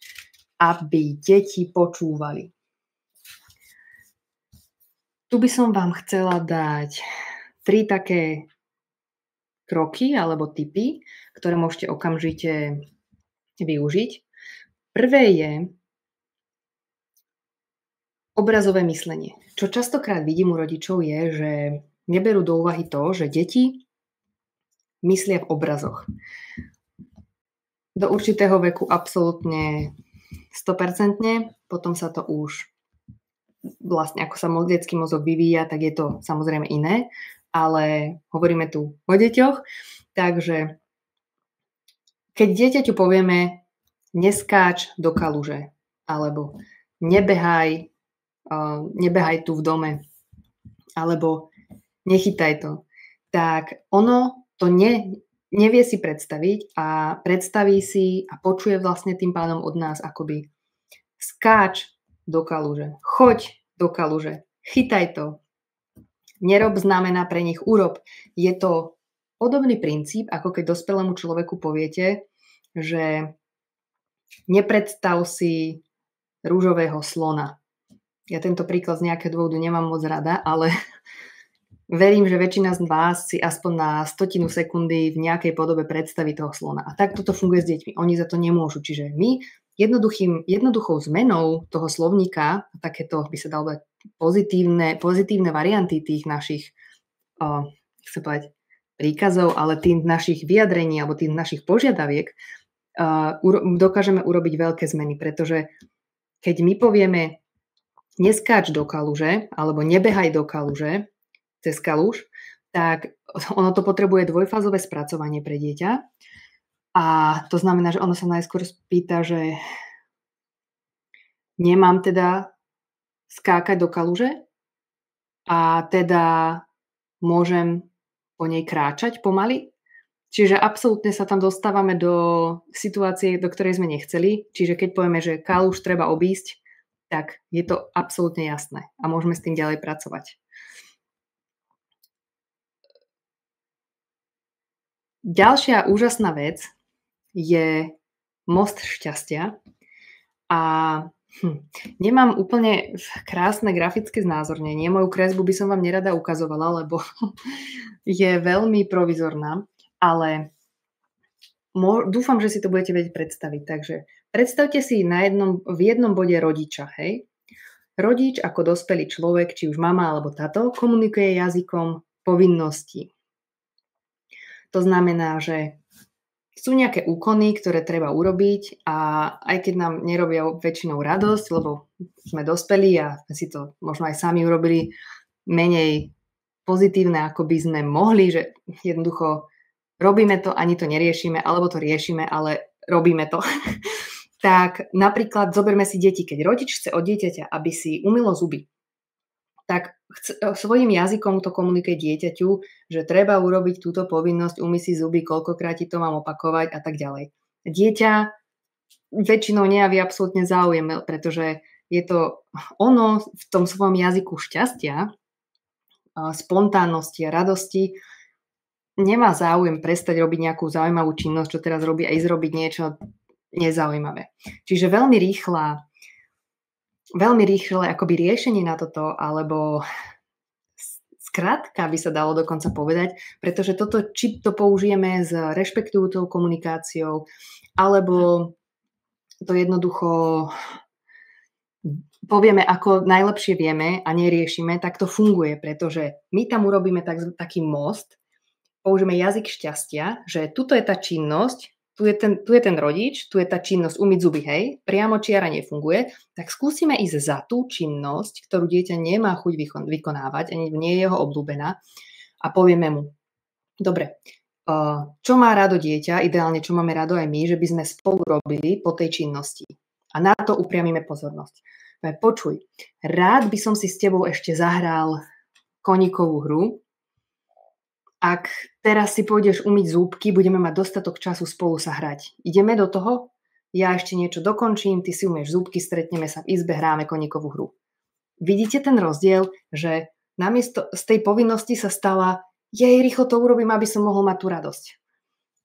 aby deti počúvali? Tu by som vám chcela dať 3 také kroky alebo tipy, ktoré môžete okamžite využiť. Prvé je obrazové myslenie. Čo častokrát vidím u rodičov je, že neberú do úvahy to, že deti myslia v obrazoch. Do určitého veku absolútne 100%, potom sa to už vlastne ako sa detský mozog vyvíja, tak je to samozrejme iné, ale hovoríme tu o deťoch, takže keď dieťaťu povieme neskáč do kaluže, alebo nebehaj tu v dome, alebo nechytaj to, tak ono to nevie si predstaviť a predstaví si a počuje vlastne tým pádom od nás akoby skáč do kaluže, choď do kaluže, chytaj to. Nerob znamená pre nich urob. Je to podobný princíp, ako keď dospelému človeku poviete, že nepredstav si rúžového slona. Ja tento príklad z nejakého dôvodu nemám moc rada, ale verím, že väčšina z vás si aspoň na 100 sekundy v nejakej podobe predstaví toho slona. A tak toto funguje s deťmi. Oni za to nemôžu. Čiže my jednoduchou zmenou toho slovníka, takéto by sa dalo pozitívne varianty tých našich chcem povedať, príkazov, ale tých našich vyjadrení alebo tých našich požiadaviek dokážeme urobiť veľké zmeny, pretože keď my povieme neskáč do kaluže alebo nebehaj do kaluže cez kaluž, tak ono to potrebuje dvojfázové spracovanie pre dieťa a to znamená, že ono sa najskôr spýta, že nemám teda skákať do kaluže a teda môžem po nej kráčať pomaly. Čiže absolútne sa tam dostávame do situácie, do ktorej sme nechceli. Čiže keď povieme, že kaluž treba obísť, tak je to absolútne jasné a môžeme s tým ďalej pracovať. Ďalšia úžasná vec je most šťastia a nemám úplne krásne grafické znázornenie. Moju kresbu by som vám nerada ukazovala, lebo je veľmi provizorná, ale dúfam, že si to budete vedieť predstaviť. Takže predstavte si v jednom bode rodiča. Hej? Rodič ako dospelý človek, či už mama alebo tato, komunikuje jazykom povinností. To znamená, že sú nejaké úkony, ktoré treba urobiť a aj keď nám nerobia väčšinou radosť, lebo sme dospelí a sme si to možno aj sami urobili menej pozitívne, ako by sme mohli, že jednoducho robíme to, ani to neriešime, alebo to riešime, ale robíme to. Tak napríklad zoberme si deti, keď rodič chce od dieťaťa, aby si umylo zuby, tak svojím jazykom to komunikuje dieťaťu, že treba urobiť túto povinnosť, umyť si zuby, koľkokrát ti to mám opakovať a tak ďalej. Dieťa väčšinou nejaví absolútne záujem, pretože je to ono v tom svojom jazyku šťastia, spontánnosti a radosti nemá záujem prestať robiť nejakú zaujímavú činnosť, čo teraz robí a ísť robiť niečo nezaujímavé. Čiže veľmi rýchle akoby riešenie na toto, alebo skrátka by sa dalo dokonca povedať, pretože toto, či to použijeme s rešpektujúcou komunikáciou, alebo to jednoducho povieme, ako najlepšie vieme a neriešime, tak to funguje, pretože my tam urobíme taký most, použijeme jazyk šťastia, že tuto je tá činnosť, tu je ten rodič, tu je tá činnosť umyť zuby, hej, priamo čiara nefunguje, tak skúsime ísť za tú činnosť, ktorú dieťa nemá chuť vykonávať, ani nie je jeho obľúbená a povieme mu, dobre, čo má rado dieťa, ideálne čo máme rado aj my, že by sme spolu robili po tej činnosti a na to upriamíme pozornosť. Počuj, rád by som si s tebou ešte zahral koníkovú hru. Ak teraz si pôjdeš umyť zúbky, budeme mať dostatok času spolu sa hrať. Ideme do toho? Ja ešte niečo dokončím, ty si umieš zúbky, stretneme sa v izbe, hráme koníkovú hru. Vidíte ten rozdiel, že namiesto z tej povinnosti sa stala, rýchlo to urobím, aby som mohol mať tú radosť.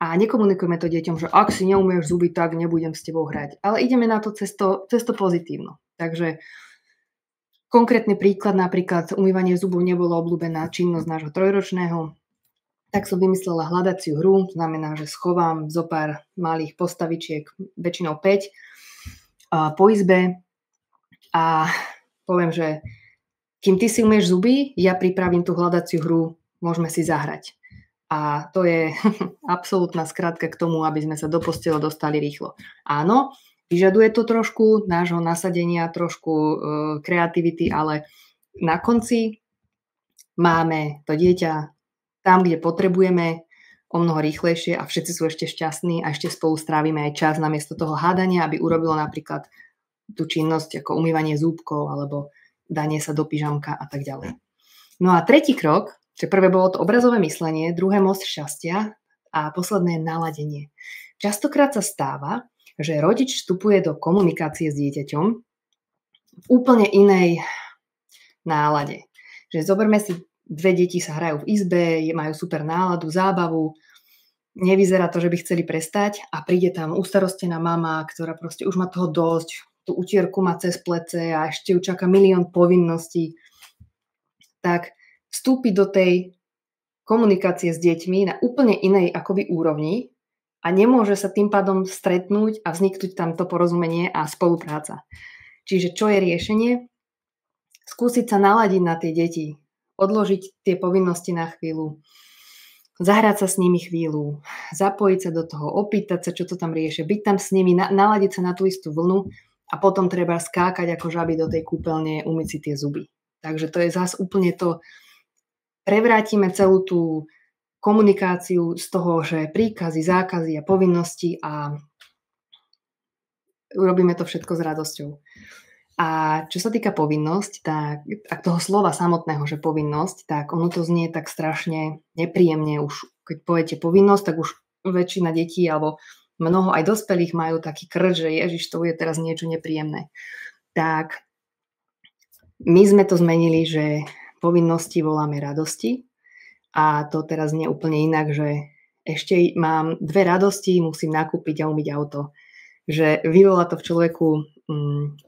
A nekomunikujeme to deťom, že ak si neumieš zuby, tak nebudem s tebou hrať. Ale ideme na to cez to pozitívno. Takže konkrétny príklad, napríklad umývanie zubov nebolo obľúbená činnosť nášho 3-ročného, tak som vymyslela hľadaciu hru, to znamená, že schovám zo pár malých postavičiek, väčšinou 5, po izbe a poviem, že kým ty si umieš zuby, ja pripravím tú hľadaciu hru, môžeme si zahrať. A to je absolútna skratka k tomu, aby sme sa do postele dostali rýchlo. Áno, vyžaduje to trošku nášho nasadenia, trošku kreativity, ale na konci máme to dieťa tam, kde potrebujeme, o mnoho rýchlejšie a všetci sú ešte šťastní a ešte spolu strávime aj čas namiesto toho hádania, aby urobilo napríklad tú činnosť ako umývanie zúbkov alebo danie sa do pyžamka a tak ďalej. No a tretí krok, že prvé bolo to obrazové myslenie, druhé most šťastia A posledné je naladenie. Častokrát sa stáva, že rodič vstupuje do komunikácie s dieťaťom v úplne inej nálade. Že zoberme si, dve deti sa hrajú v izbe, majú super náladu, zábavu, nevyzerá to, že by chceli prestať a príde tam ustarostená mama, ktorá proste už má toho dosť, tú utierku má cez plece a ešte ju čaká milión povinností. Tak vstúpi do tej komunikácie s deťmi na úplne inej akoby úrovni a nemôže sa tým pádom stretnúť a vzniknúť tam to porozumenie a spolupráca. Čiže čo je riešenie? Skúsiť sa naladiť na tie deti, odložiť tie povinnosti na chvíľu, zahrať sa s nimi chvíľu, zapojiť sa do toho, opýtať sa, čo to tam riešia, byť tam s nimi, naladiť sa na tú istú vlnu a potom treba skákať ako žaby do tej kúpeľne, umyť si tie zuby. Takže to je zase úplne to, prevrátime celú tú komunikáciu z toho, že príkazy, zákazy a povinnosti a urobíme to všetko s radosťou. A čo sa týka povinnosť, tak ak toho slova samotného, že povinnosť, tak ono to znie tak strašne nepríjemne. Už keď poviete povinnosť, tak už väčšina detí alebo mnoho aj dospelých majú taký krč, že ježiš, to je teraz niečo nepríjemné. Tak my sme to zmenili, že povinnosti voláme radosti a to teraz nie úplne inak, že ešte mám dve radosti, musím nakúpiť a umyť auto. Že vyvolá to v človeku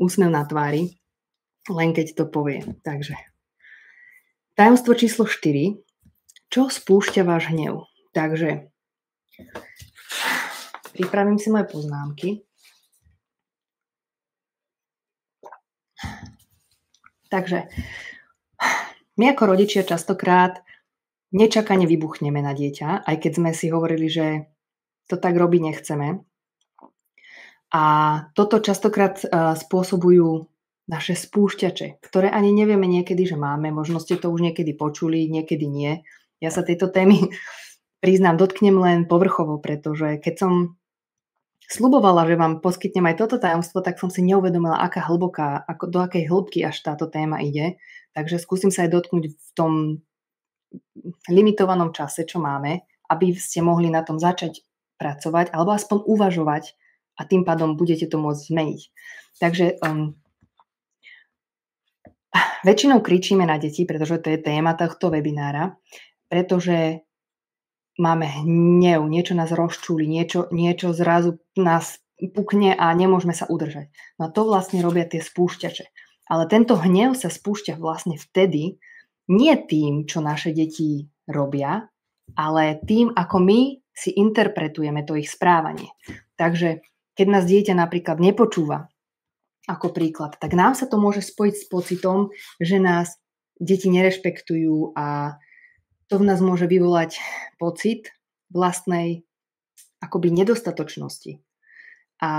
úsmev na tvári, len keď to povie. Takže tajomstvo číslo 4. Čo spúšťa váš hnev? Takže pripravím si moje poznámky. Takže my ako rodičia častokrát nečakane vybuchneme na dieťa, aj keď sme si hovorili, že to tak robiť nechceme. A toto častokrát spôsobujú naše spúšťače, ktoré ani nevieme niekedy, že máme. Možno ste to už niekedy počuli, niekedy nie. Ja sa tejto témy, priznám, dotknem len povrchovo, pretože keď som sľubovala, že vám poskytnem aj toto tajomstvo, tak som si neuvedomila, aká hlboká, do akej hĺbky až táto téma ide. Takže skúsim sa aj dotknúť v tom limitovanom čase, čo máme, aby ste mohli na tom začať pracovať alebo aspoň uvažovať a tým pádom budete to môcť zmeniť. Takže väčšinou kričíme na deti, pretože to je téma tohto webinára, pretože máme hnev, niečo nás rozčúli, niečo zrazu nás pukne a nemôžeme sa udržať. No to vlastne robia tie spúšťače. Ale tento hnev sa spúšťa vlastne vtedy, nie tým, čo naše deti robia, ale tým, ako my si interpretujeme to ich správanie. Takže keď nás dieťa napríklad nepočúva, ako príklad, tak nám sa to môže spojiť s pocitom, že nás deti nerešpektujú a to v nás môže vyvolať pocit vlastnej akoby nedostatočnosti. A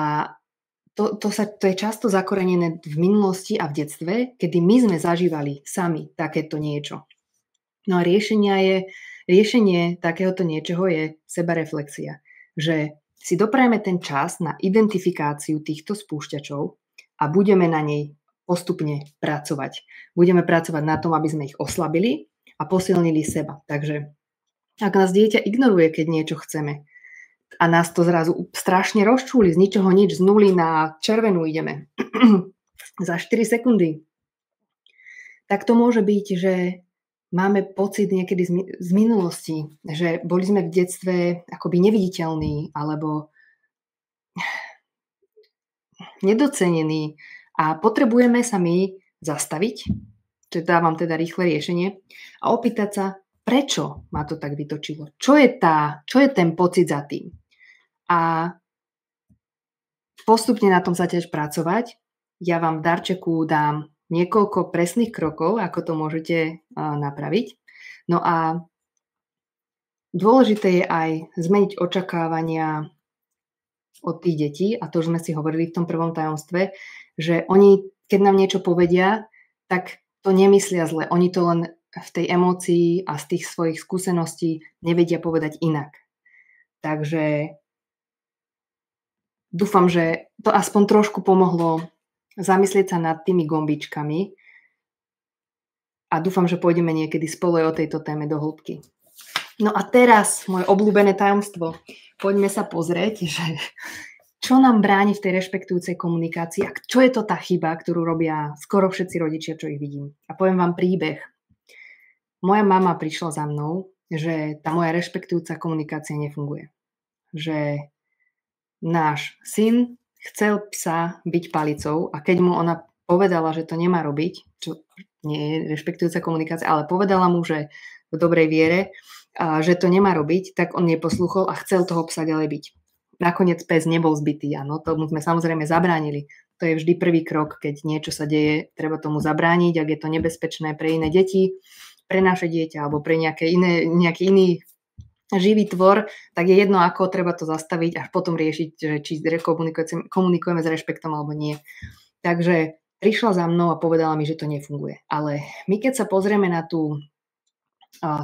to je často zakorenené v minulosti a v detstve, kedy my sme zažívali sami takéto niečo. No a riešenie takéhoto niečoho je sebareflexia. Že si doprajeme ten čas na identifikáciu týchto spúšťačov a budeme na nej postupne pracovať. Budeme pracovať na tom, aby sme ich oslabili a posilnili seba. Takže ak nás dieťa ignoruje, keď niečo chceme a nás to zrazu strašne rozčúli, z ničoho nič, z nuly na červenú ideme za 4 sekundy, tak to môže byť, že máme pocit niekedy z minulosti, že boli sme v detstve akoby neviditeľní alebo nedocenení a potrebujeme sa my zastaviť, čo dávam teda rýchle riešenie a opýtať sa, prečo ma to tak vytočilo? Čo je ten pocit za tým? A postupne na tom začať pracovať. Ja vám v darčeku dám niekoľko presných krokov, ako to môžete napraviť. No a dôležité je aj zmeniť očakávania od tých detí, a to už sme si hovorili v tom prvom tajomstve, že oni, keď nám niečo povedia, tak to nemyslia zle. Oni to len v tej emócii a z tých svojich skúseností nevedia povedať inak. Takže dúfam, že to aspoň trošku pomohlo zamyslieť sa nad tými gombičkami a dúfam, že pôjdeme niekedy spolu o tejto téme do hĺbky. No a teraz moje obľúbené tajomstvo. Poďme sa pozrieť, že čo nám bráni v tej rešpektujúcej komunikácii a čo je to tá chyba, ktorú robia skoro všetci rodičia, čo ich vidím. A poviem vám príbeh. Moja mama prišla za mnou, že tá moja rešpektujúca komunikácia nefunguje. Že náš syn chcel psa byť palicou a keď mu ona povedala, že to nemá robiť, čo nie je rešpektujúca komunikácia, ale povedala mu, že v dobrej viere, že to nemá robiť, tak on neposlúchol a chcel toho psa ďalej byť. Nakoniec pes nebol zbytý, áno, tomu sme samozrejme zabránili. To je vždy prvý krok, keď niečo sa deje, treba tomu zabrániť, ak je to nebezpečné pre iné deti, pre naše dieťa alebo pre nejaký iný živý tvor, tak je jedno ako, treba to zastaviť a potom riešiť, že či komunikujeme s rešpektom alebo nie. Takže prišla za mnou a povedala mi, že to nefunguje. Ale my keď sa pozrieme na tú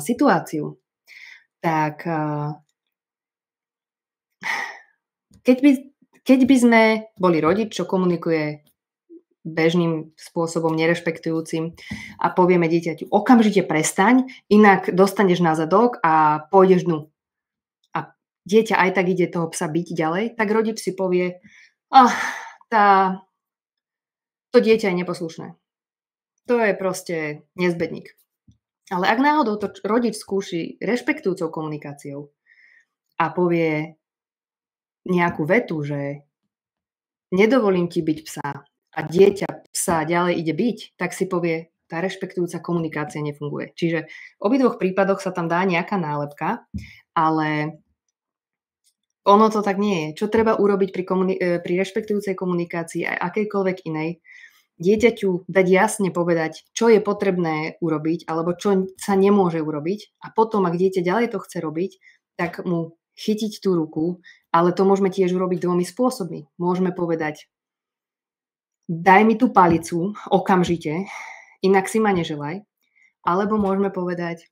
situáciu, tak keď by sme boli rodič, čo komunikuje bežným spôsobom, nerešpektujúcim a povieme dieťaťu, okamžite prestaň, inak dostaneš na zadok a pôjdeš dnu. A dieťa aj tak ide toho psa byť ďalej, tak rodič si povie, to dieťa je neposlušné. To je proste nezbedník. Ale ak náhodou to rodič skúši rešpektujúcou komunikáciou a povie nejakú vetu, že nedovolím ti byť psa a dieťa psa ďalej ide byť, tak si povie, tá rešpektujúca komunikácia nefunguje. Čiže v obidvoch prípadoch sa tam dá nejaká nálepka, ale ono to tak nie je. Čo treba urobiť pri rešpektujúcej komunikácii aj akejkoľvek inej, dieťaťu dať jasne povedať, čo je potrebné urobiť alebo čo sa nemôže urobiť a potom, ak dieťa ďalej to chce robiť, tak mu chytiť tú ruku, ale to môžeme tiež urobiť dvomi spôsobmi. Môžeme povedať, daj mi tú palicu okamžite, inak si ma neželaj, alebo môžeme povedať,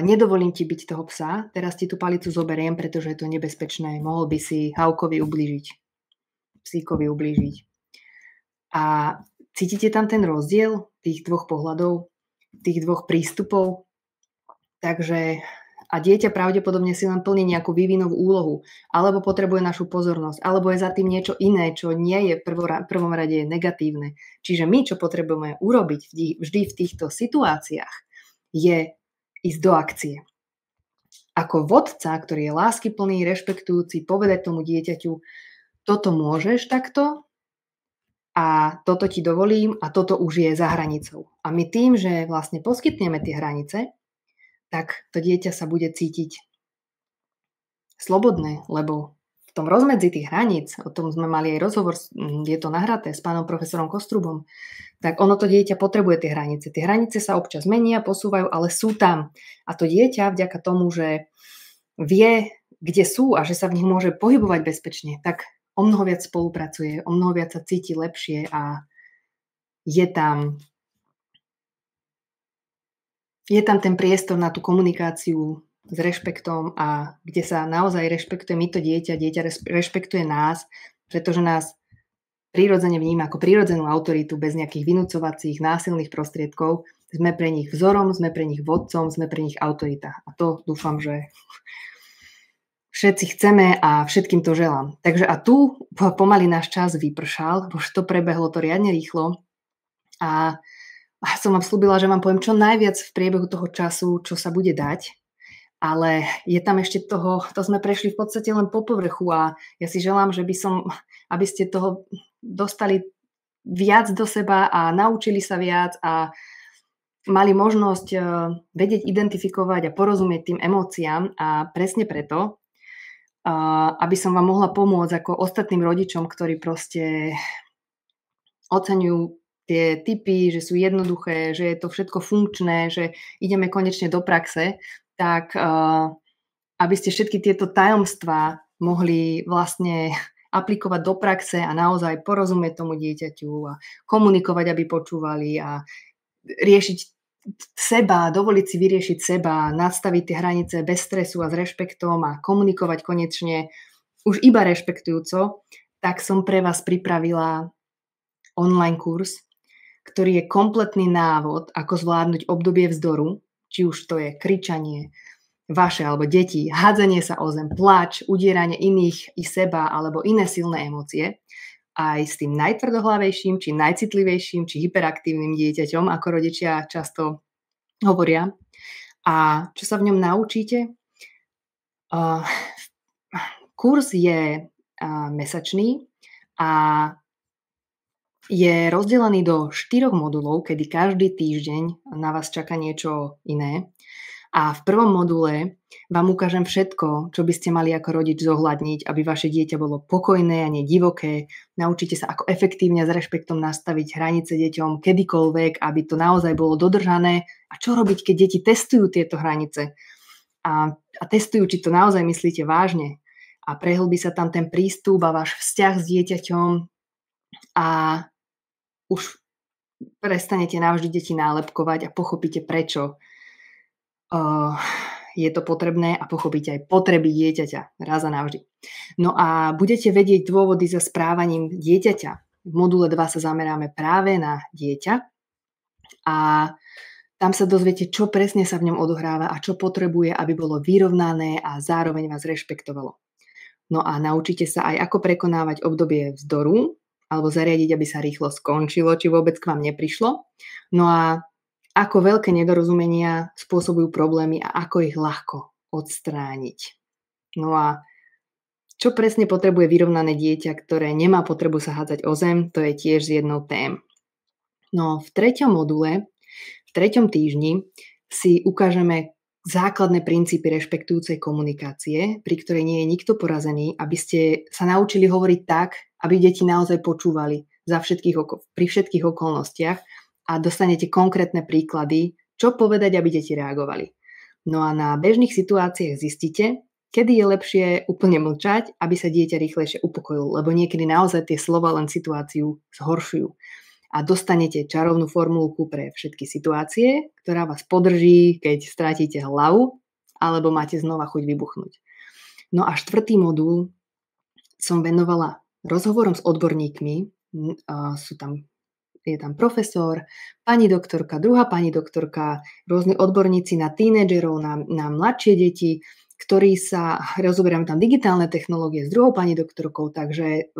nedovolím ti byť toho psa, teraz ti tú palicu zoberiem, pretože je to nebezpečné, mohol by si Haukovi ublížiť, psíkovi ublížiť. A cítite tam ten rozdiel tých dvoch pohľadov, tých dvoch prístupov? Takže a dieťa pravdepodobne si len plní nejakú vývinovú úlohu, alebo potrebuje našu pozornosť, alebo je za tým niečo iné, čo nie je v prvom rade negatívne. Čiže my, čo potrebujeme urobiť vždy v týchto situáciách, je ísť do akcie. Ako vodca, ktorý je láskyplný, rešpektujúci, povedať tomu dieťaťu, toto môžeš takto, a toto ti dovolím a toto už je za hranicou. A my tým, že vlastne poskytneme tie hranice, tak to dieťa sa bude cítiť slobodné, lebo v tom rozmedzi tých hraníc, o tom sme mali aj rozhovor, je to nahraté s pánom profesorom Kostrubom, tak ono to dieťa potrebuje tie hranice. Tie hranice sa občas menia, posúvajú, ale sú tam. A to dieťa vďaka tomu, že vie, kde sú a že sa v nich môže pohybovať bezpečne, tak o mnoho viac spolupracuje, o mnoho viac sa cíti lepšie a je tam ten priestor na tú komunikáciu s rešpektom a kde sa naozaj rešpektuje my to dieťa rešpektuje nás, pretože nás prirodzene vníma ako prirodzenú autoritu bez nejakých vynúcovacích, násilných prostriedkov. Sme pre nich vzorom, sme pre nich vodcom, sme pre nich autorita. A to dúfam, že všetci chceme a všetkým to želám. Takže a tu pomaly náš čas vypršal, už to prebehlo to riadne rýchlo a som vám slúbila, že vám poviem čo najviac v priebehu toho času, čo sa bude dať, ale je tam ešte to sme prešli v podstate len po povrchu a ja si želám, aby ste toho dostali viac do seba a naučili sa viac a mali možnosť vedieť identifikovať a porozumieť tým emóciám a presne preto, aby som vám mohla pomôcť ako ostatným rodičom, ktorí proste oceňujú tie tipy, že sú jednoduché, že je to všetko funkčné, že ideme konečne do praxe, tak aby ste všetky tieto tajomstvá mohli vlastne aplikovať do praxe a naozaj porozumieť tomu dieťaťu a komunikovať, aby počúvali a riešiť seba, dovoliť si vyriešiť seba, nastaviť tie hranice bez stresu a s rešpektom a komunikovať konečne už iba rešpektujúco, tak som pre vás pripravila online kurz, ktorý je kompletný návod, ako zvládnuť obdobie vzdoru, Či už to je kričanie vaše alebo detí, hádzanie sa o zem, plač, udieranie iných i seba alebo iné silné emócie, aj s tým najtvrdohlavejším, či najcitlivejším, či hyperaktívnym dieťaťom, ako rodičia často hovoria. A čo sa v ňom naučíte? Kurz je mesačný a je rozdelený do 4 modulov, kedy každý týždeň na vás čaká niečo iné. A v prvom module vám ukážem všetko, čo by ste mali ako rodič zohľadniť, aby vaše dieťa bolo pokojné a nie divoké. Naučíte sa, ako efektívne s rešpektom nastaviť hranice deťom kedykoľvek, aby to naozaj bolo dodržané. A čo robiť, keď deti testujú tieto hranice? A testujú, či to naozaj myslíte vážne. A prehlbí sa tam ten prístup a váš vzťah s dieťaťom a už prestanete navždy deti nálepkovať a pochopíte, prečo je to potrebné a pochopíte aj potreby dieťaťa raz a navždy. No a budete vedieť dôvody za správaním dieťaťa. V module 2 sa zameráme práve na dieťa a tam sa dozviete, čo presne sa v ňom odohráva a čo potrebuje, aby bolo vyrovnané a zároveň vás rešpektovalo. No a naučíte sa aj, ako prekonávať obdobie vzdoru alebo zariadiť, aby sa rýchlo skončilo, či vôbec k vám neprišlo. No a ako veľké nedorozumenia spôsobujú problémy a ako ich ľahko odstrániť. No a čo presne potrebuje vyrovnané dieťa, ktoré nemá potrebu sa hádzať o zem, to je tiež z jednou tém. No v 3. module, v 3. týždni si ukážeme základné princípy rešpektujúcej komunikácie, pri ktorej nie je nikto porazený, aby ste sa naučili hovoriť tak, aby deti naozaj počúvali pri všetkých okolnostiach a dostanete konkrétne príklady, čo povedať, aby deti reagovali. No a na bežných situáciách zistíte, kedy je lepšie úplne mlčať, aby sa dieťa rýchlejšie upokojilo, lebo niekedy naozaj tie slova len situáciu zhoršujú. A dostanete čarovnú formulku pre všetky situácie, ktorá vás podrží, keď stratíte hlavu, alebo máte znova chuť vybuchnúť. No a 4. modul som venovala rozhovorom s odborníkmi. Je tam profesor, pani doktorka, druhá pani doktorka, rôzni odborníci na tínedžerov, na mladšie deti, ktorí sa rozoberáme tam digitálne technológie s druhou pani doktorkou, takže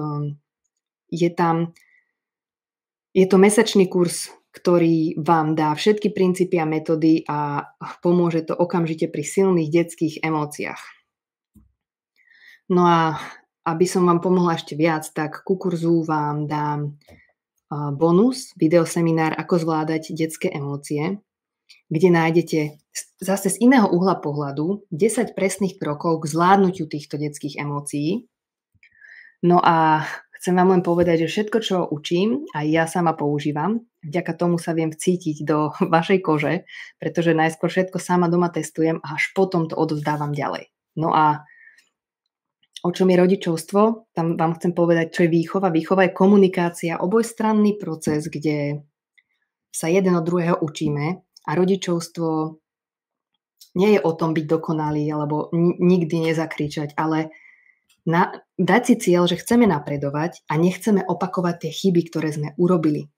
je to mesačný kurz, ktorý vám dá všetky princípy a metódy a pomôže to okamžite pri silných detských emóciách. No a aby som vám pomohla ešte viac, tak ku kurzu vám dám bonus, videoseminár Ako zvládať detské emócie, kde nájdete zase z iného uhla pohľadu 10 presných krokov k zvládnutiu týchto detských emócií. No a chcem vám len povedať, že všetko, čo učím, aj ja sama používam. Vďaka tomu sa viem vcítiť do vašej kože, pretože najskôr všetko sama doma testujem a až potom to odovzdávam ďalej. No a o čom je rodičovstvo? Tam vám chcem povedať, čo je výchova. Výchova je komunikácia, obojstranný proces, kde sa jeden od druhého učíme a rodičovstvo nie je o tom byť dokonalý alebo nikdy nezakričať, ale dať si cieľ, že chceme napredovať a nechceme opakovať tie chyby, ktoré sme urobili.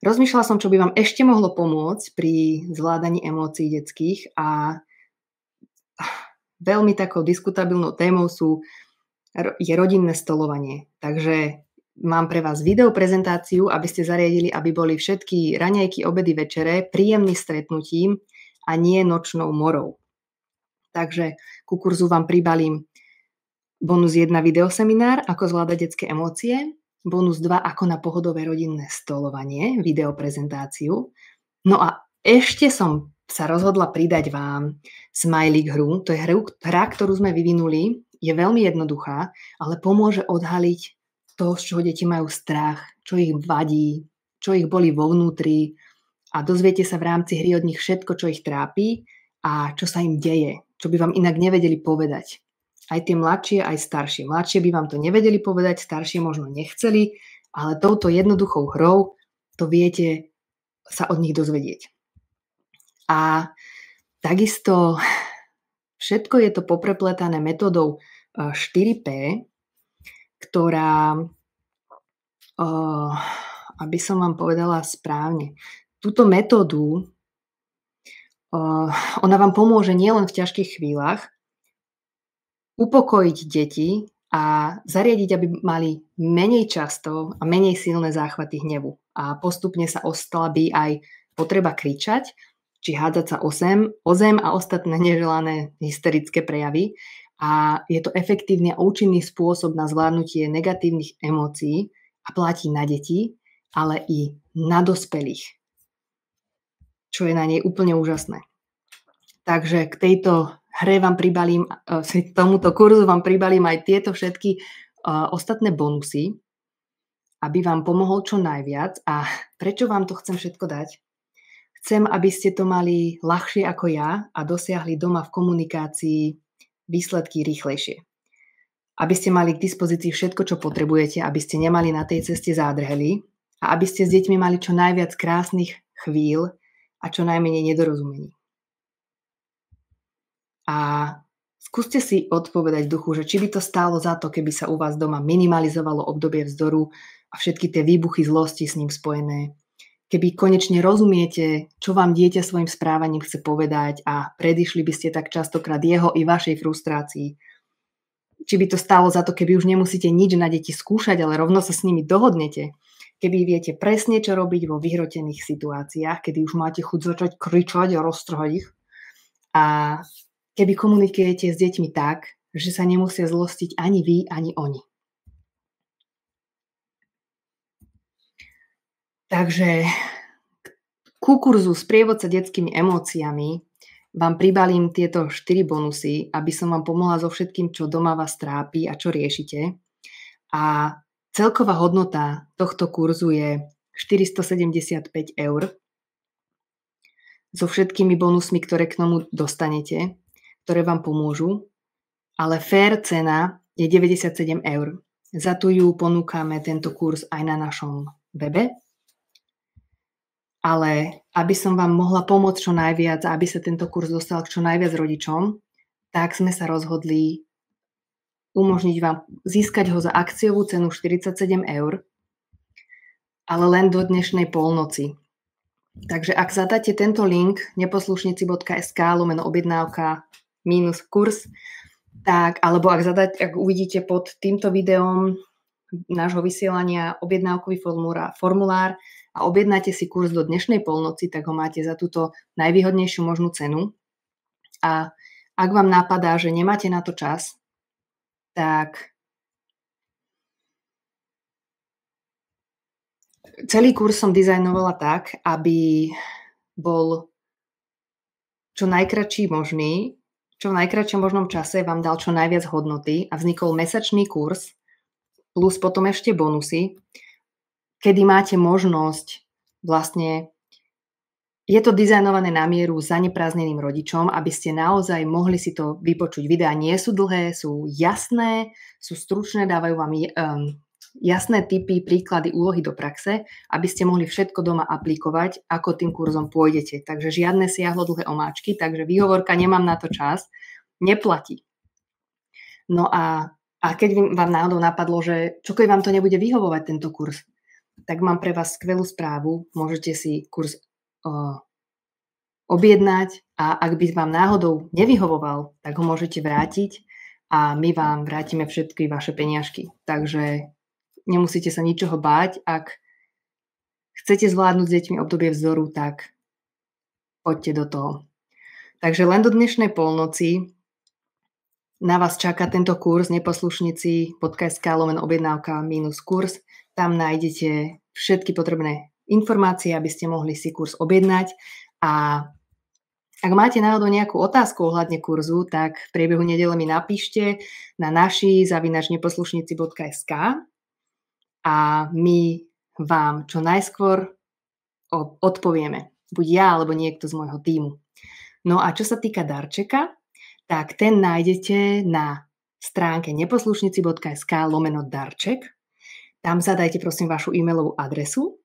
Rozmýšľala som, čo by vám ešte mohlo pomôcť pri zvládaní emócií detských a veľmi takou diskutabilnou témou je rodinné stolovanie. Takže mám pre vás videoprezentáciu, aby ste zariadili, aby boli všetky raňajky, obedy, večere príjemným stretnutím a nie nočnou morou. Takže ku kurzu vám pribalím bonus 1 videoseminár, ako zvládať detské emócie, bonus 2 ako na pohodové rodinné stolovanie, videoprezentáciu. No a ešte som sa rozhodla pridať vám Smajlík hru. To je hra, ktorú sme vyvinuli. Je veľmi jednoduchá, ale pomôže odhaliť to, z čoho deti majú strach, čo ich vadí, čo ich bolí vo vnútri a dozviete sa v rámci hry od nich všetko, čo ich trápi a čo sa im deje, čo by vám inak nevedeli povedať. Aj tie mladšie, aj staršie. Mladšie by vám to nevedeli povedať, staršie možno nechceli, ale touto jednoduchou hrou to viete sa od nich dozvedieť. A takisto všetko je to poprepletané metódou 4P, ktorá, aby som vám povedala správne, túto metódu Ona vám pomôže nielen v ťažkých chvíľach upokojiť deti a zariadiť, aby mali menej často a menej silné záchvaty hnevu. A postupne sa oslabí aj potreba kričať, či hádzať sa o zem a ostatné neželané hysterické prejavy. A je to efektívny a účinný spôsob na zvládnutie negatívnych emócií a platí na deti, ale i na dospelých, čo je na nej úplne úžasné. Takže k tejto hre vám pribalím, tomuto kurzu vám pribalím aj tieto všetky ostatné bonusy, aby vám pomohol čo najviac. A prečo vám to chcem všetko dať? Chcem, aby ste to mali ľahšie ako ja a dosiahli doma v komunikácii výsledky rýchlejšie. Aby ste mali k dispozícii všetko, čo potrebujete, aby ste nemali na tej ceste zádrhely a aby ste s deťmi mali čo najviac krásnych chvíľ a čo najmenej nedorozumení. A skúste si odpovedať v duchu, že či by to stálo za to, keby sa u vás doma minimalizovalo obdobie vzdoru a všetky tie výbuchy zlosti s ním spojené. Keby konečne rozumiete, čo vám dieťa svojim správaním chce povedať a predišli by ste tak častokrát jeho i vašej frustrácii. Či by to stálo za to, keby už nemusíte nič na deti skúšať, ale rovno sa s nimi dohodnete. Keby viete presne, čo robiť vo vyhrotených situáciách, kedy už máte chuť začať kričať a roztrhať ich. A keby komunikujete s deťmi tak, že sa nemusia zlostiť ani vy, ani oni. Takže ku kurzu Sprievodca detskými emóciami vám pribalím tieto 4 bonusy, aby som vám pomohla so všetkým, čo doma vás trápi a čo riešite. A celková hodnota tohto kurzu je 475 €. So všetkými bonusmi, ktoré k tomu dostanete, ktoré vám pomôžu, ale fair cena je 97 €. Za tu ju ponúkame tento kurz aj na našom webe. Ale aby som vám mohla pomôcť čo najviac a aby sa tento kurz dostal k čo najviac rodičom, tak sme sa rozhodli umožniť vám získať ho za akciovú cenu 47 €, ale len do dnešnej polnoci. Takže ak zadáte tento link neposlušnici.sk/objednávka -kurs, tak, alebo ak uvidíte pod týmto videom nášho vysielania objednávkový formulár a objednáte si kurz do dnešnej polnoci, tak ho máte za túto najvýhodnejšiu možnú cenu. A ak vám napadá, že nemáte na to čas, tak celý kurz som dizajnovala tak, aby bol čo najkratší možný, čo v najkratšom možnom čase vám dal čo najviac hodnoty a vznikol mesačný kurz plus potom ešte bonusy, kedy máte možnosť vlastne, je to dizajnované na mieru zaneprázdneným rodičom, aby ste naozaj mohli si to vypočuť. Videá nie sú dlhé, sú jasné, sú stručné, dávajú vám jasné tipy, príklady, úlohy do praxe, aby ste mohli všetko doma aplikovať, ako tým kurzom pôjdete. Takže žiadne siahlodlhé omáčky, takže výhovorka nemám na to čas, neplatí. No a keď vám náhodou napadlo, že čo keď vám to nebude vyhovovať tento kurz, tak mám pre vás skvelú správu. Môžete si kurz objednať a ak by vám náhodou nevyhovoval, tak ho môžete vrátiť a my vám vrátime všetky vaše peniažky. Takže nemusíte sa ničoho báť. Ak chcete zvládnuť s deťmi obdobie vzdoru, tak poďte do toho. Takže len do dnešnej polnoci na vás čaká tento kurz neposlušnici.sk/objednávka -kurs. Tam nájdete všetky potrebné informácie, aby ste mohli si kurz objednať. A ak máte náhodou nejakú otázku ohľadne kurzu, tak v priebehu nedele mi napíšte na naši@neposlušnici.sk a my vám čo najskôr odpovieme. Buď ja, alebo niekto z môjho tímu. No a čo sa týka darčeka, tak ten nájdete na stránke neposlušnici.sk/darček. Tam zadajte prosím vašu e-mailovú adresu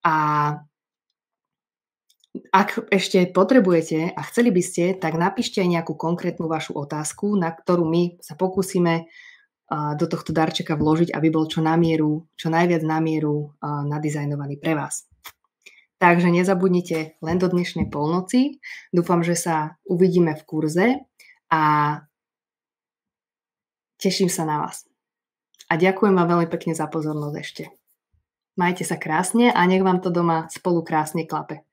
a ak ešte potrebujete a chceli by ste, tak napíšte aj nejakú konkrétnu vašu otázku, na ktorú my sa pokúsime do tohto darčeka vložiť, aby bol čo najviac na mieru nadizajnovaný pre vás. Takže nezabudnite len do dnešnej polnoci. Dúfam, že sa uvidíme v kurze a teším sa na vás. A ďakujem vám veľmi pekne za pozornosť ešte. Majte sa krásne a nech vám to doma spolu krásne klape.